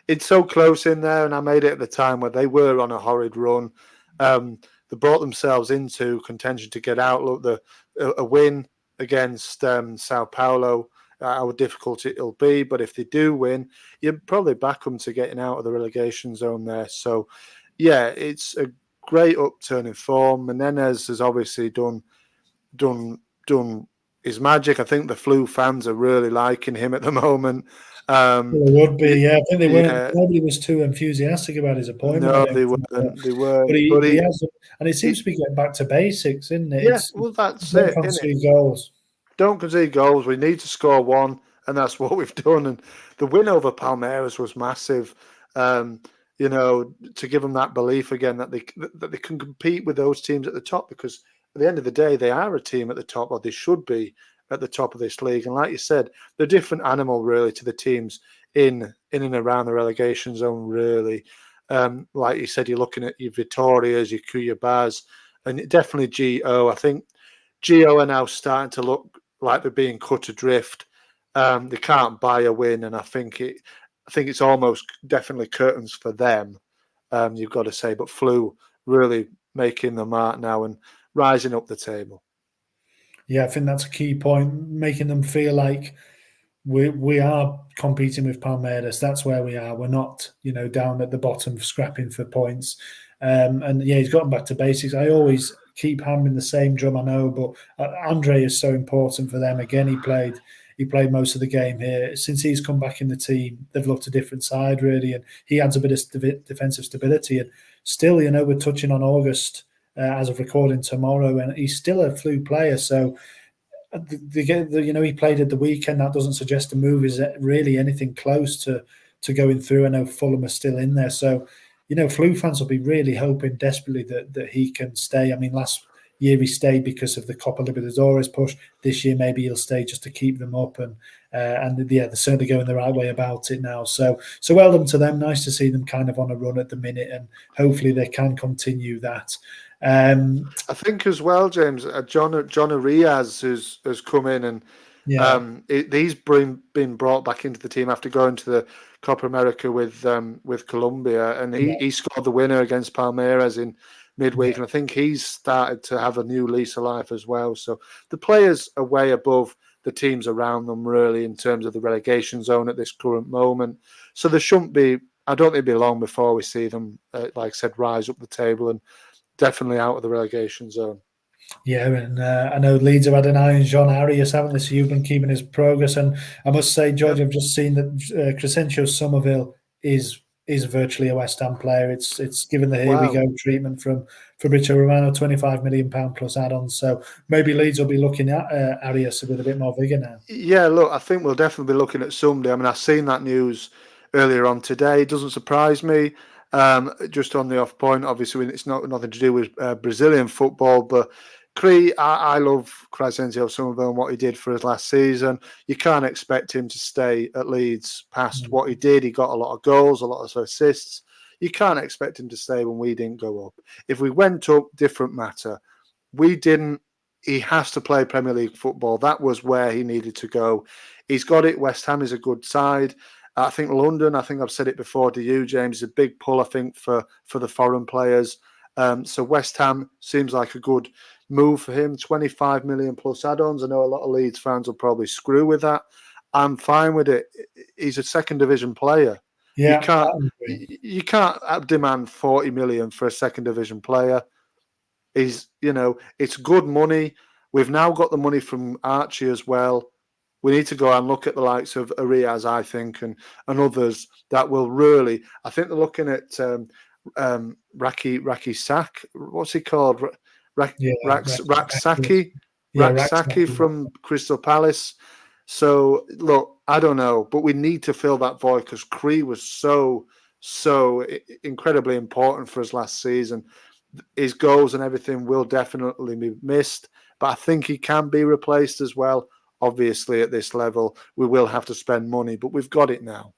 it's so close in there, and I made it at the time where they were on a horrid run. They brought themselves into contention to get out. Look, a win against Sao Paulo, how difficult it'll be, but if they do win, you'd probably back them to getting out of the relegation zone there. So, yeah, it's a great upturn in form. Menendez has obviously done his magic. I think the Flu fans are really liking him at the moment. Well, they would be, yeah. I think they weren't. Yeah. Nobody was too enthusiastic about his appointment. No, they weren't. But he has, and it seems to be getting back to basics, isn't it? Yeah, well, that's it. Don't concede goals. Don't concede goals. We need to score one, and that's what we've done. And the win over Palmeiras was massive. To give them that belief again that they can compete with those teams at the top, because at the end of the day, they are a team at the top, or they should be at the top of this league. And like you said, they're a different animal, really, to the teams in and around the relegation zone, really. Like you said, you're looking at your Vitorias, your Cuiabás, and definitely Gio. I think Gio are now starting to look like they're being cut adrift. They can't buy a win, and I think it's almost definitely curtains for them, you've got to say. But Flu really making the mark now and rising up the table. Yeah, I think that's a key point, making them feel like we are competing with Palmeiras. That's where we are. We're not, down at the bottom scrapping for points. And yeah, he's gotten back to basics. I always keep hammering the same drum, I know, but Andre is so important for them. Again, he played most of the game here. Since he's come back in the team, they've looked a different side, really, and he adds a bit of defensive stability. And still, we're touching on August as of recording tomorrow, and he's still a Flu player. So, he played at the weekend. That doesn't suggest the move is really anything close to going through. I know Fulham are still in there. So, Flu fans will be really hoping desperately that he can stay. I mean, last year he stayed because of the Copa Libertadores push. This year maybe he'll stay just to keep them up, and they're certainly going the right way about it now. So well done to them. Nice to see them kind of on a run at the minute, and hopefully they can continue that. I think as well, James, John Arias has come in, and he's been brought back into the team after going to the Copa America with Colombia, and he scored the winner against Palmeiras in midweek, and I think he's started to have a new lease of life as well. So the players are way above the teams around them, really, in terms of the relegation zone at this current moment. So there shouldn't be. I don't think it'll be long before we see them, like I said, rise up the table and definitely out of the relegation zone. Yeah, and I know Leeds have had an eye on Jean Arias, haven't they? So you've been keeping his progress, and I must say, George, I've just seen that Crescencio Somerville is virtually a West Ham player. It's given the here we go treatment from Fabrizio Romano, £25 million plus add-ons. So maybe Leeds will be looking at Arias with a bit more vigour now. Yeah, look, I think we'll definitely be looking at somebody. I mean, I've seen that news earlier on today. It doesn't surprise me. Just on the off point, obviously, it's nothing to do with Brazilian football, but I love Crescencio Somerville and what he did for us last season. You can't expect him to stay at Leeds past what he did. He got a lot of goals, a lot of assists. You can't expect him to stay when we didn't go up. If we went up, different matter. We didn't. He has to play Premier League football. That was where he needed to go. He's got it. West Ham is a good side. I think London, I think I've said it before to you, James, is a big pull, I think, for the foreign players. So West Ham seems like a good move for him. 25 million plus add-ons. I know a lot of Leeds fans will probably screw with that. I'm fine with it. He's a second division player. Yeah, you can't demand 40 million for a second division player. It's good money. We've now got the money from Archie as well. We need to go and look at the likes of Arias, I think, and others that will really. I think they're looking at Raki Sak. What's he called? Raksaki from Crystal Palace. So look, I don't know, but we need to fill that void because Cree was so incredibly important for us last season. His goals and everything will definitely be missed, but I think he can be replaced as well. Obviously, at this level, we will have to spend money, but we've got it now.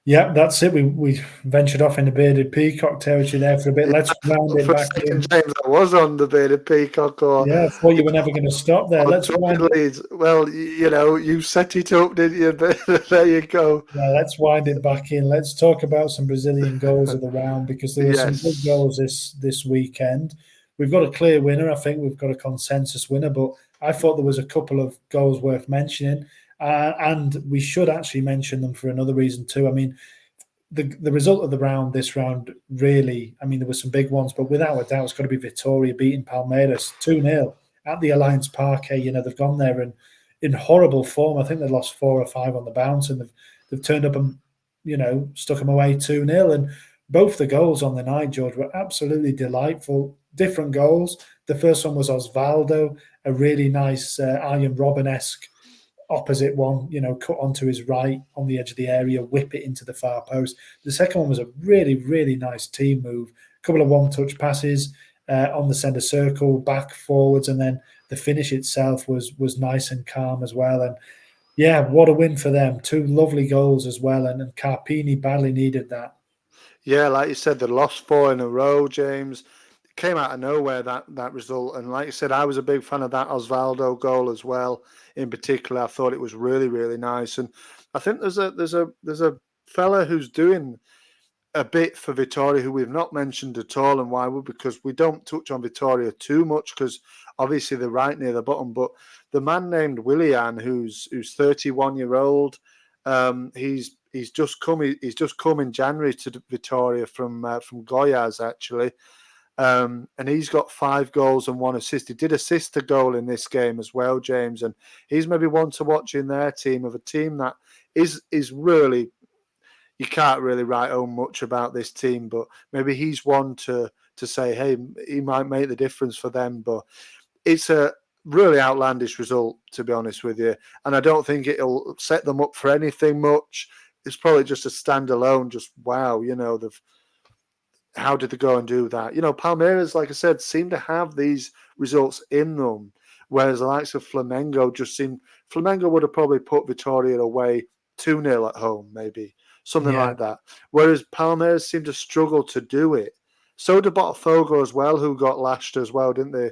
Yeah, that's it. We ventured off in the bearded peacock territory there for a bit. Let's round it back in. James, I was on the bearded peacock. I thought you were never going to stop there. Let's wind Leeds. Well, you set it up, didn't you? There you go. Yeah, let's wind it back in. Let's talk about some Brazilian goals of the round because there were some good goals this weekend. We've got a clear winner. I think we've got a consensus winner, but I thought there was a couple of goals worth mentioning. And we should actually mention them for another reason too. I mean, the result of this round, really, I mean, there were some big ones, but without a doubt, it's got to be Vitória beating Palmeiras 2-0 at the Alliance Parque. They've gone there and in horrible form. I think they lost 4 or 5 on the bounce, and they've turned up and stuck them away 2-0. And both the goals on the night, George, were absolutely delightful. Different goals. The first one was Osvaldo, a really nice Arjen Robben-esque opposite one, cut onto his right on the edge of the area, whip it into the far post. The second one was a really, really nice team move. A couple of one-touch passes on the centre circle, back, forwards, and then the finish itself was nice and calm as well. And yeah, what a win for them. 2 lovely goals as well, and Carpini badly needed that. Yeah, like you said, they lost 4 in a row, James. It came out of nowhere, that result. And like you said, I was a big fan of that Osvaldo goal as well. In particular, I thought it was really, really nice. And I think there's a fella who's doing a bit for Vitória who we've not mentioned at all. And why? Because we don't touch on Vitória too much because obviously they're right near the bottom. But the man named Willian, who's 31-year-old, he's just come in January to Vitória from Goiás actually. And he's got 5 goals and 1 assist. He did assist a goal in this game as well, James. And he's maybe one to watch in their team, of a team that is really, you can't really write home much about this team, but maybe he's one to say, hey, he might make the difference for them. But it's a really outlandish result, to be honest with you. And I don't think it'll set them up for anything much. It's probably just a standalone, just wow, how did they go and do that? Palmeiras, like I said, seem to have these results in them, whereas the likes of Flamengo would have probably put Vitória away 2-0 at home, maybe, something like that. Whereas Palmeiras seem to struggle to do it. So did Botafogo as well, who got lashed as well, didn't they,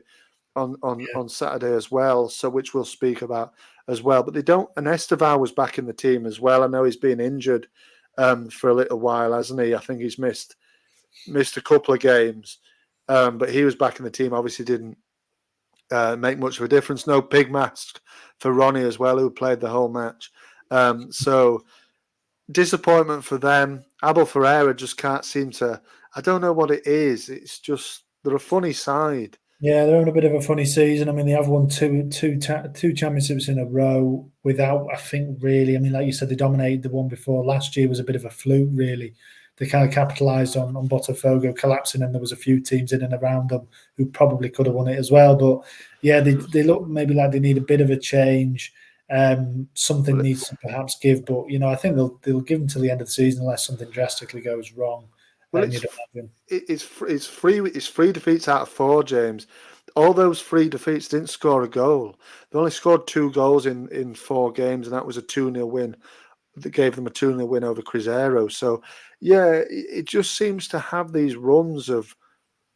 on Saturday as well, so which we'll speak about as well. But they don't, and Esteval was back in the team as well. I know he's been injured for a little while, hasn't he? I think he's missed a couple of games, but he was back in the team. Obviously didn't make much of a difference. No pig mask for Ronnie as well, who played the whole match. So disappointment for them. Abel Ferreira just can't seem to, I don't know what it is. It's just, they're a funny side. Yeah, they're having a bit of a funny season. I mean, they have won two championships in a row without, I think, really. I mean, like you said, they dominated the one before. Last year was a bit of a fluke, really. They kind of capitalised on Botafogo collapsing, and there was a few teams in and around them who probably could have won it as well. But yeah, they look maybe like they need a bit of a change. Something needs to perhaps give, but I think they'll give them till the end of the season unless something drastically goes wrong. Well, it's three defeats out of 4, James. All those 3 defeats didn't score a goal. They only scored 2 goals in 4 games, and that was a 2-0 win. That gave them a 2-0 win over Cruzeiro. So, yeah, it just seems to have these runs of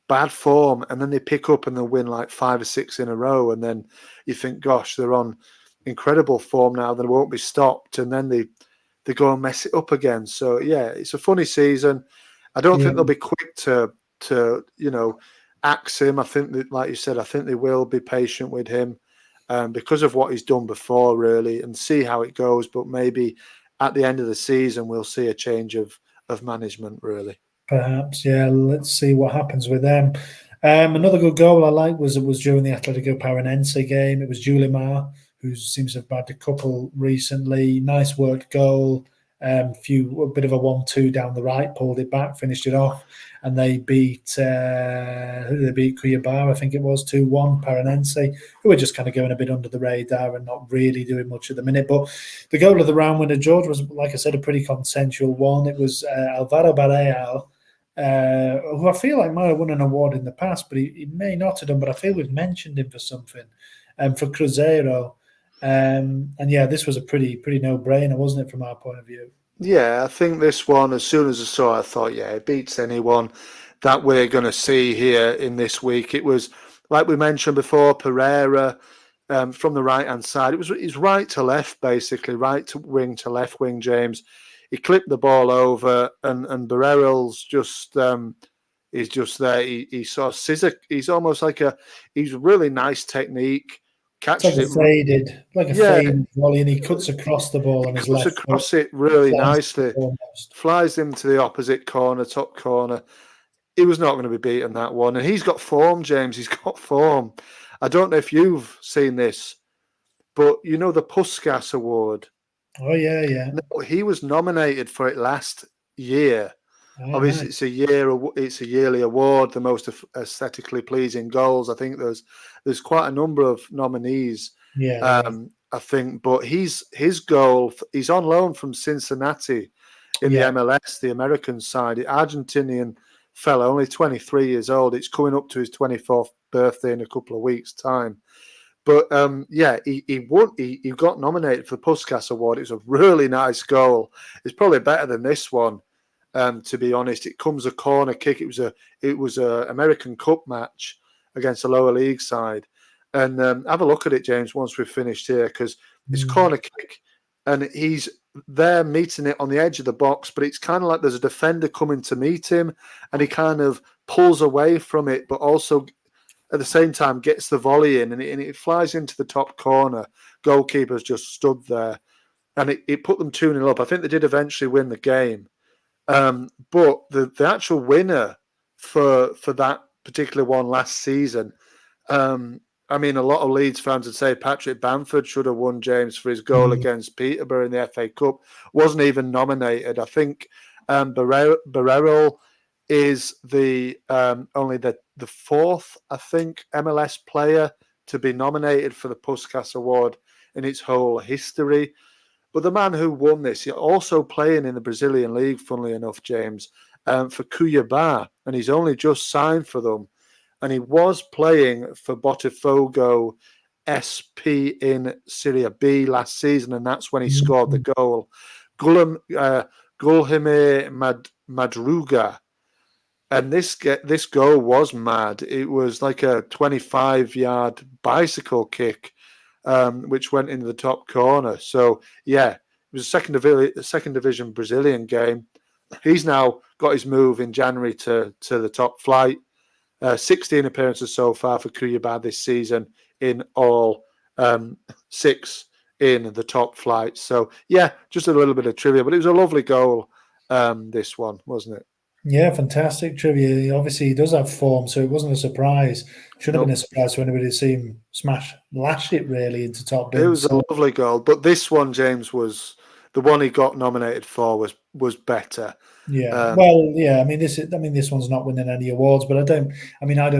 bad form, and then they pick up and they'll win like 5 or 6 in a row, and then you think, gosh, they're on incredible form now. They won't be stopped, and then they go and mess it up again. So, yeah, it's a funny season. I don't think they'll be quick to axe him. I think that, like you said, I think they will be patient with him because of what he's done before, really, and see how it goes. But maybe at the end of the season, we'll see a change of management, really. Perhaps, yeah. Let's see what happens with them. Another good goal I like was during the Atletico Paranense game. It was Julimar, who seems to have bagged a couple recently. Nice worked goal. A bit of a 1-2 down the right, pulled it back, finished it off, and they beat who did they beat? Cuiabá, I think it was 2-1. Paranense, who were just kind of going a bit under the radar and not really doing much at the minute. But the goal of the round winner, George, was, like I said, a pretty consensual one. It was Alvaro Barreal, who I feel like might have won an award in the past, but he may not have done. But I feel we've mentioned him for something, for Cruzeiro. And yeah, this was a pretty no-brainer, wasn't it, from our point of view? Yeah, I think this one, as soon as I saw it, I thought, yeah, it beats anyone that we're going to see here in this week. It was, like we mentioned before, Pereira from the right-hand side. It's right to left, basically, right to wing to left wing, James. He clipped the ball over, and Barrero's just is just there. He sort of scissor. He's almost like he's really nice technique. Catches it's like a faded volley, and he cuts across the ball on his left. Cuts across it really nicely. Flies into the opposite corner, top corner. He was not going to be beaten that one, and he's got form, James. He's got form. I don't know if you've seen this, but you know the Puskas Award. Oh yeah. No, he was nominated for it last year. Obviously, nice. It's a yearly award, the most aesthetically pleasing goals. I think there's quite a number of nominees. Yeah, I think, but his goal. He's on loan from Cincinnati in the MLS, the American side. The Argentinian fella, only 23 years old. It's coming up to his 24th birthday in a couple of weeks' time. But he won. He got nominated for the Puskas Award. It was a really nice goal. It's probably better than this one. To be honest, it comes a corner kick. It was a American Cup match against a lower league side, and have a look at it, James. Once we've finished here, because it's corner kick, and he's there meeting it on the edge of the box, but it's kind of like there's a defender coming to meet him, and he kind of pulls away from it, but also at the same time gets the volley in, and it flies into the top corner. Goalkeeper's just stood there, and it put them 2-0 up. I think they did eventually win the game. But the actual winner for that particular one last season, I mean, a lot of Leeds fans would say Patrick Bamford should have won, James, for his goal against Peterborough in the FA Cup. Wasn't even nominated. I think Barreiro is the only the fourth, I think, MLS player to be nominated for the Puskas Award in its whole history. But the man who won this, you're also playing in the Brazilian league, funnily enough, James, for Cuiabá, and he's only just signed for them. And he was playing for Botafogo SP in Serie B last season, and that's when he scored the goal. Guilherme Madruga. And this goal was mad. It was like a 25-yard bicycle kick, which went into the top corner. So, yeah, it was a second division Brazilian game. He's now got his move in January to the top flight. 16 appearances so far for Cuiabá this season in all, 6 in the top flight. So, yeah, just a little bit of trivia. But it was a lovely goal, this one, wasn't it? Yeah, fantastic trivia. Obviously, he does have form, so it wasn't a surprise. Shouldn't have been a surprise for anybody to see him lash it really into top bins. It was a lovely goal, but this one, James, was the one he got nominated for was better. Yeah, well, yeah. I mean, this one's not winning any awards, but I don't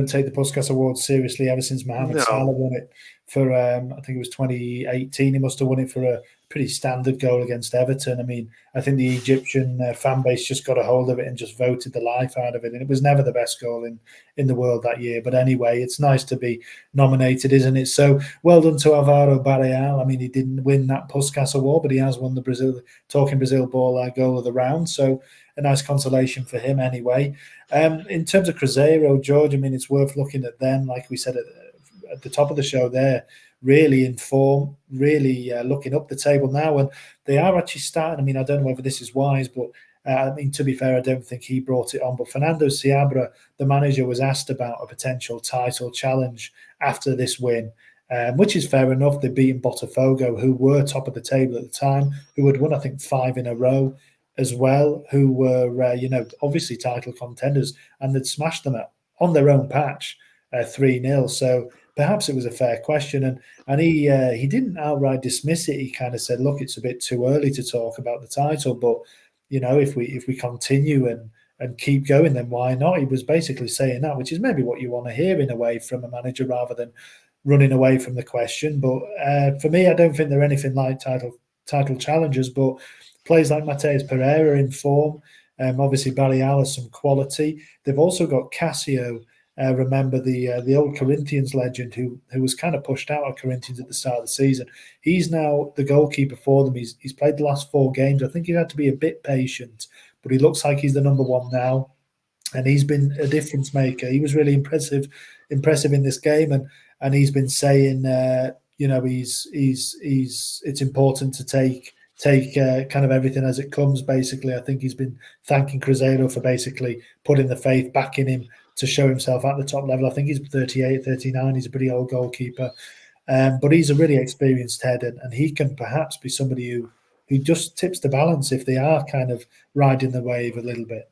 take the Puskas Awards seriously ever since Mohamed Salah won it for. I think it was 2018. He must have won it for a pretty standard goal against Everton. I mean, I think the Egyptian fan base just got a hold of it and just voted the life out of it, and it was never the best goal in the world that year. But anyway, it's nice to be nominated, isn't it? So well done to Alvaro Barreal. I mean, he didn't win that Puskas Award, but he has won the Talking Brazil Ball goal of the round. So a nice consolation for him anyway. In terms of Cruzeiro, George, I mean, it's worth looking at them, like we said at the top of the show there, really in form, really looking up the table now. And they are actually starting. I mean, I don't know whether this is wise, but I mean, to be fair, I don't think he brought it on. But Fernando Seabra, the manager, was asked about a potential title challenge after this win. Which is fair enough. They've beaten Botafogo, who were top of the table at the time, who had won, I think, 5 in a row as well, who were, obviously title contenders, and they'd smashed them on their own patch 3-0. So perhaps it was a fair question. And he didn't outright dismiss it. He kind of said, look, it's a bit too early to talk about the title, but, if we continue and keep going, then why not? He was basically saying that, which is maybe what you want to hear in a way from a manager rather than running away from the question. But for me, I don't think they're anything like title challengers, but players like Mateus Pereira in form. Obviously, Barreal has some quality. They've also got Cassio. Remember the old Corinthians legend who was kind of pushed out of Corinthians at the start of the season. He's now the goalkeeper for them. He's played the last 4 games. I think he had to be a bit patient, but he looks like he's the number one now, and he's been a difference maker. He was really impressive in this game, and he's been saying, it's important to take kind of everything as it comes, basically. I think he's been thanking Cruzeiro for basically putting the faith back in him to show himself at the top level. I think he's 38, 39. He's a pretty old goalkeeper. But he's a really experienced head, and he can perhaps be somebody who just tips the balance if they are kind of riding the wave a little bit.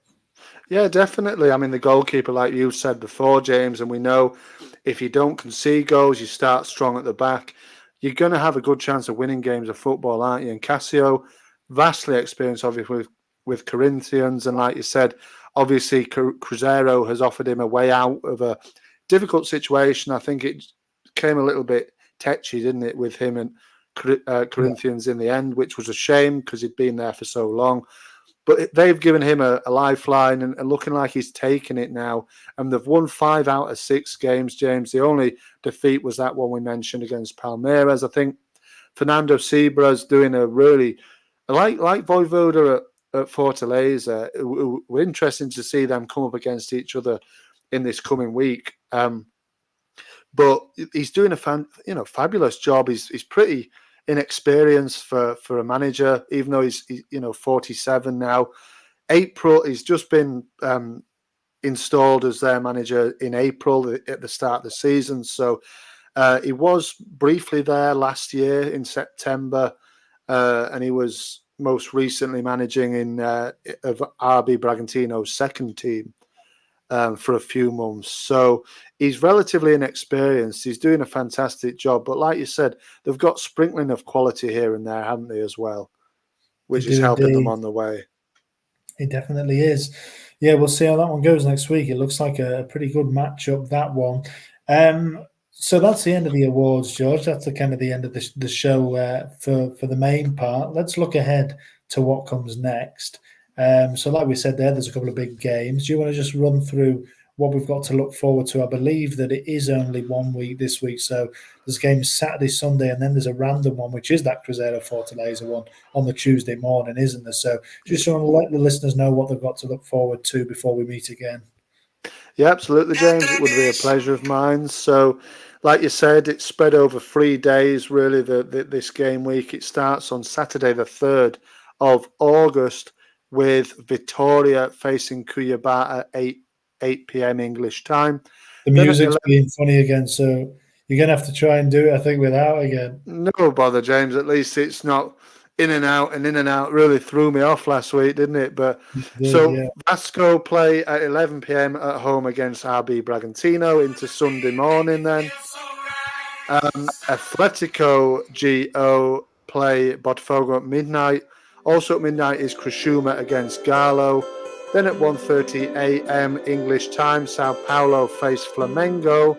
Yeah, definitely. I mean, the goalkeeper, like you said before, James, and we know if you don't concede goals, you start strong at the back, you're going to have a good chance of winning games of football, aren't you? And Cassio, vastly experienced, obviously, with Corinthians. And like you said, obviously, Cruzeiro has offered him a way out of a difficult situation. I think it came a little bit tetchy, didn't it, with him and Corinthians in the end, which was a shame because he'd been there for so long. But they've given him a lifeline and looking like he's taking it now. And they've won 5 out of 6 games, James. The only defeat was that one we mentioned against Palmeiras. I think Fernando Seabra's doing a really, like Voivoda at Fortaleza. We're interesting to see them come up against each other in this coming week. But he's doing a fabulous job. He's pretty inexperienced for a manager, even though he's 47 now. He's just been installed as their manager in April at the start of the season. So he was briefly there last year in September, and he was most recently managing of RB Bragantino's second team for a few months. So he's relatively inexperienced. He's doing a fantastic job. But like you said, they've got sprinkling of quality here and there, haven't they, as well, which is helping them on the way. It definitely is. Yeah, we'll see how that one goes next week. It looks like a pretty good matchup, that one. So that's the end of the awards, George. That's the kind of the end of the show for the main part. Let's look ahead to what comes next. So like we said there's a couple of big games. Do you want to just run through what we've got to look forward to? I believe that it is only 1 week this week. So there's games Saturday, Sunday, and then there's a random one, which is that Cruzeiro Fortaleza one on the Tuesday morning, isn't there? So just want to let the listeners know what they've got to look forward to before we meet again. Yeah, absolutely, James. It would be a pleasure of mine. So, like you said, it's spread over 3 days, really, this game week. It starts on Saturday, the 3rd of August, with Vitoria facing Cuiabá at 8 p.m. English time. The music's being funny again, so you're going to have to try and do it, I think, without again. No bother, James. At least it's not in and out. Really threw me off last week, didn't it? But Vasco play at 11 p.m. at home against RB Bragantino into Sunday morning. Then Atletico GO play Botafogo at midnight. Also at midnight is Criciúma against Galo. Then at 1:30 a.m. English time, Sao Paulo face Flamengo.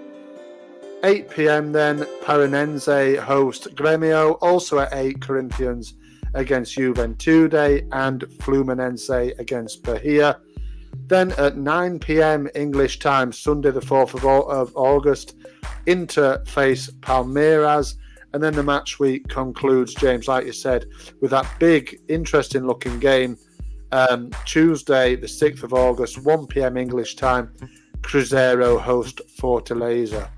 8 p.m. then, Paranense host Grêmio. Also at 8, Corinthians against Juventude and Fluminense against Bahia. Then at 9 p.m. English time, Sunday the 4th of August, Inter face Palmeiras. And then the match week concludes, James, like you said, with that big, interesting-looking game. Tuesday the 6th of August, 1 p.m. English time, Cruzeiro host Fortaleza.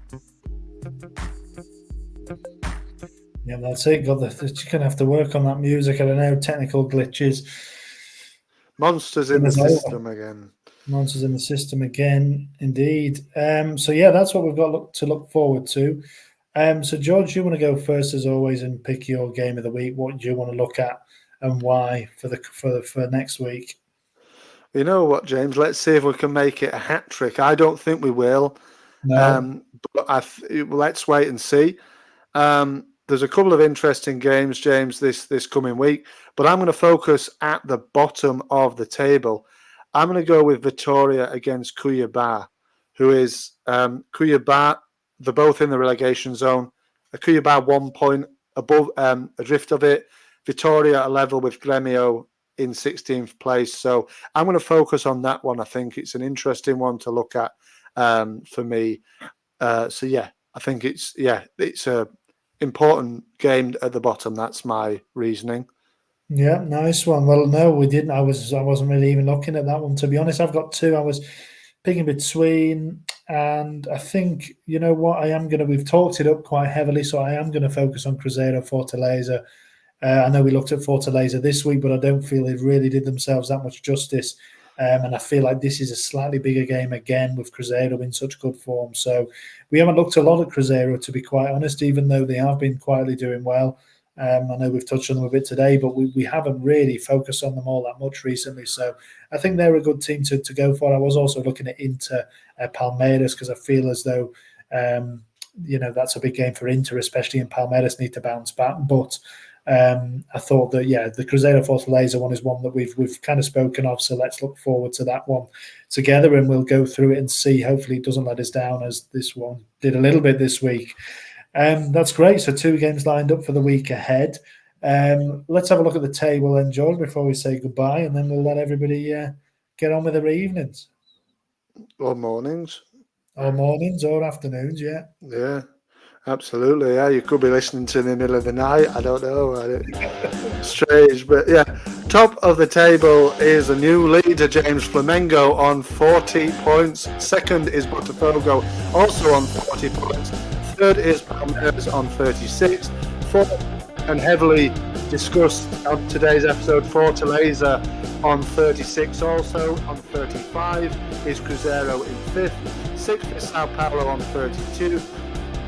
Yeah, that's it. You're going to have to work on that music. I don't know, technical glitches. Monsters in the system again. Monsters in the system again, indeed. So, yeah, that's what we've got to look forward to. So, George, you want to go first, as always, and pick your game of the week. What do you want to look at and why for next week? You know what, James? Let's see if we can make it a hat trick. I don't think we will. No. But let's wait and see. There's a couple of interesting games, James, this coming week, but I'm going to focus at the bottom of the table. I'm going to go with Vitoria against Cuiabá, who is Cuiabá. They're both in the relegation zone. Cuiabá 1 point above, adrift of it. Vitoria a level with Grêmio in 16th place. So I'm going to focus on that one. I think it's an interesting one to look at for me. So yeah, I think it's a important game at the bottom. That's my reasoning. Yeah, nice one. Well, no, we didn't. I wasn't really even looking at that one, to be honest. I've got two. I was picking between, and I think, you know what, we've talked it up quite heavily, so I am going to focus on Cruzeiro Fortaleza. I know we looked at Fortaleza this week, but I don't feel they really did themselves that much justice. And I feel like this is a slightly bigger game again with Cruzeiro in such good form. So we haven't looked a lot at Cruzeiro, to be quite honest, even though they have been quietly doing well. I know we've touched on them a bit today, but we haven't really focused on them all that much recently. So I think they're a good team to go for. I was also looking at Inter Palmeiras because I feel as though, that's a big game for Inter, especially in Palmeiras need to bounce back. But I thought that, the Cruzeiro Fortaleza one is one that we've kind of spoken of, so let's look forward to that one together, and we'll go through it and see. Hopefully it doesn't let us down as this one did a little bit this week. That's great. So 2 games lined up for the week ahead. Let's have a look at the table then, George, before we say goodbye, and then we'll let everybody get on with their evenings. Or mornings. Or mornings or afternoons, yeah. Yeah. Absolutely, yeah. You could be listening to in the middle of the night. I don't know. Strange, but yeah. Top of the table is a new leader, James, Flamengo on 40 points. Second is Botafogo, also on 40 points. Third is Palmeiras on 36. Fourth, and heavily discussed on today's episode, Fortaleza on 36. Also on 35 is Cruzeiro in 5th. 6th is Sao Paulo on 32.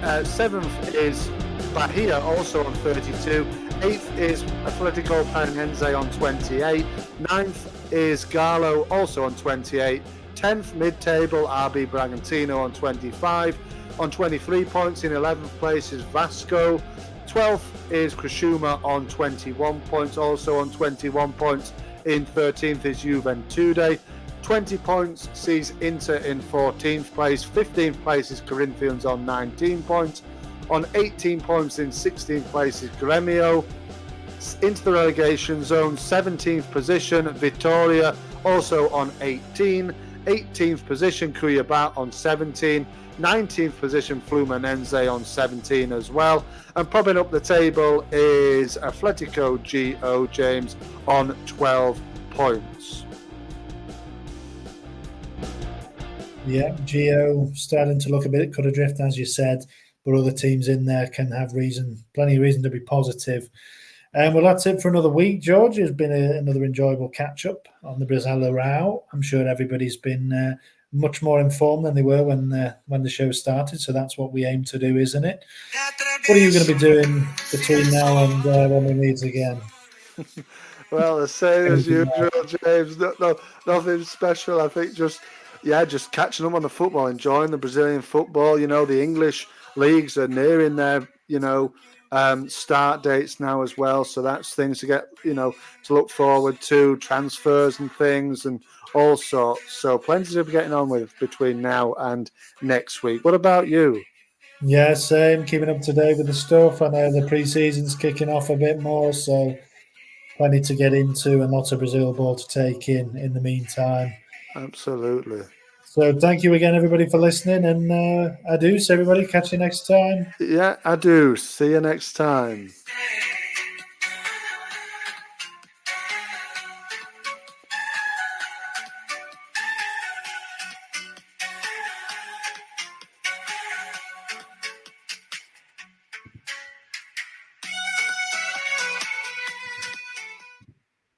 7th is Bahia, also on 32. 8th is Atletico Paranense on 28. 9th is Galo, also on 28. 10th mid-table, RB Bragantino on 25. On 23 points in 11th place is Vasco. 12th is Criciúma on 21 points. Also on 21 points in 13th is Juventude. 20 points sees Inter in 14th place. 15th place is Corinthians on 19 points. On 18 points in 16th place is Grêmio. into the relegation zone, 17th position, Vitoria also on 18. 18th position, Cuiabá on 17. 19th position, Fluminense on 17 as well. And popping up the table is Atletico GO, James, on 12 points. Yeah, Gio starting to look a bit cut adrift, as you said, but other teams in there can have plenty of reason to be positive. Well, that's it for another week, George. It's been another enjoyable catch-up on the Brasileirão. I'm sure everybody's been much more informed than they were when the show started, so that's what we aim to do, isn't it? What are you going to be doing between now and when we meet again? Well, the same as usual, James. Nothing special. I think just catching up on the football, enjoying the Brazilian football. You know, the English leagues are nearing their, start dates now as well. So that's things to get, to look forward to, transfers and things and all sorts. So plenty to be getting on with between now and next week. What about you? Yeah, same. Keeping up to date with the stuff. I know the pre-season's kicking off a bit more, so plenty to get into and lots of Brazil ball to take in the meantime. Absolutely. So thank you again, everybody, for listening, and adios, everybody. Catch you next time. Yeah, I do. See you next time.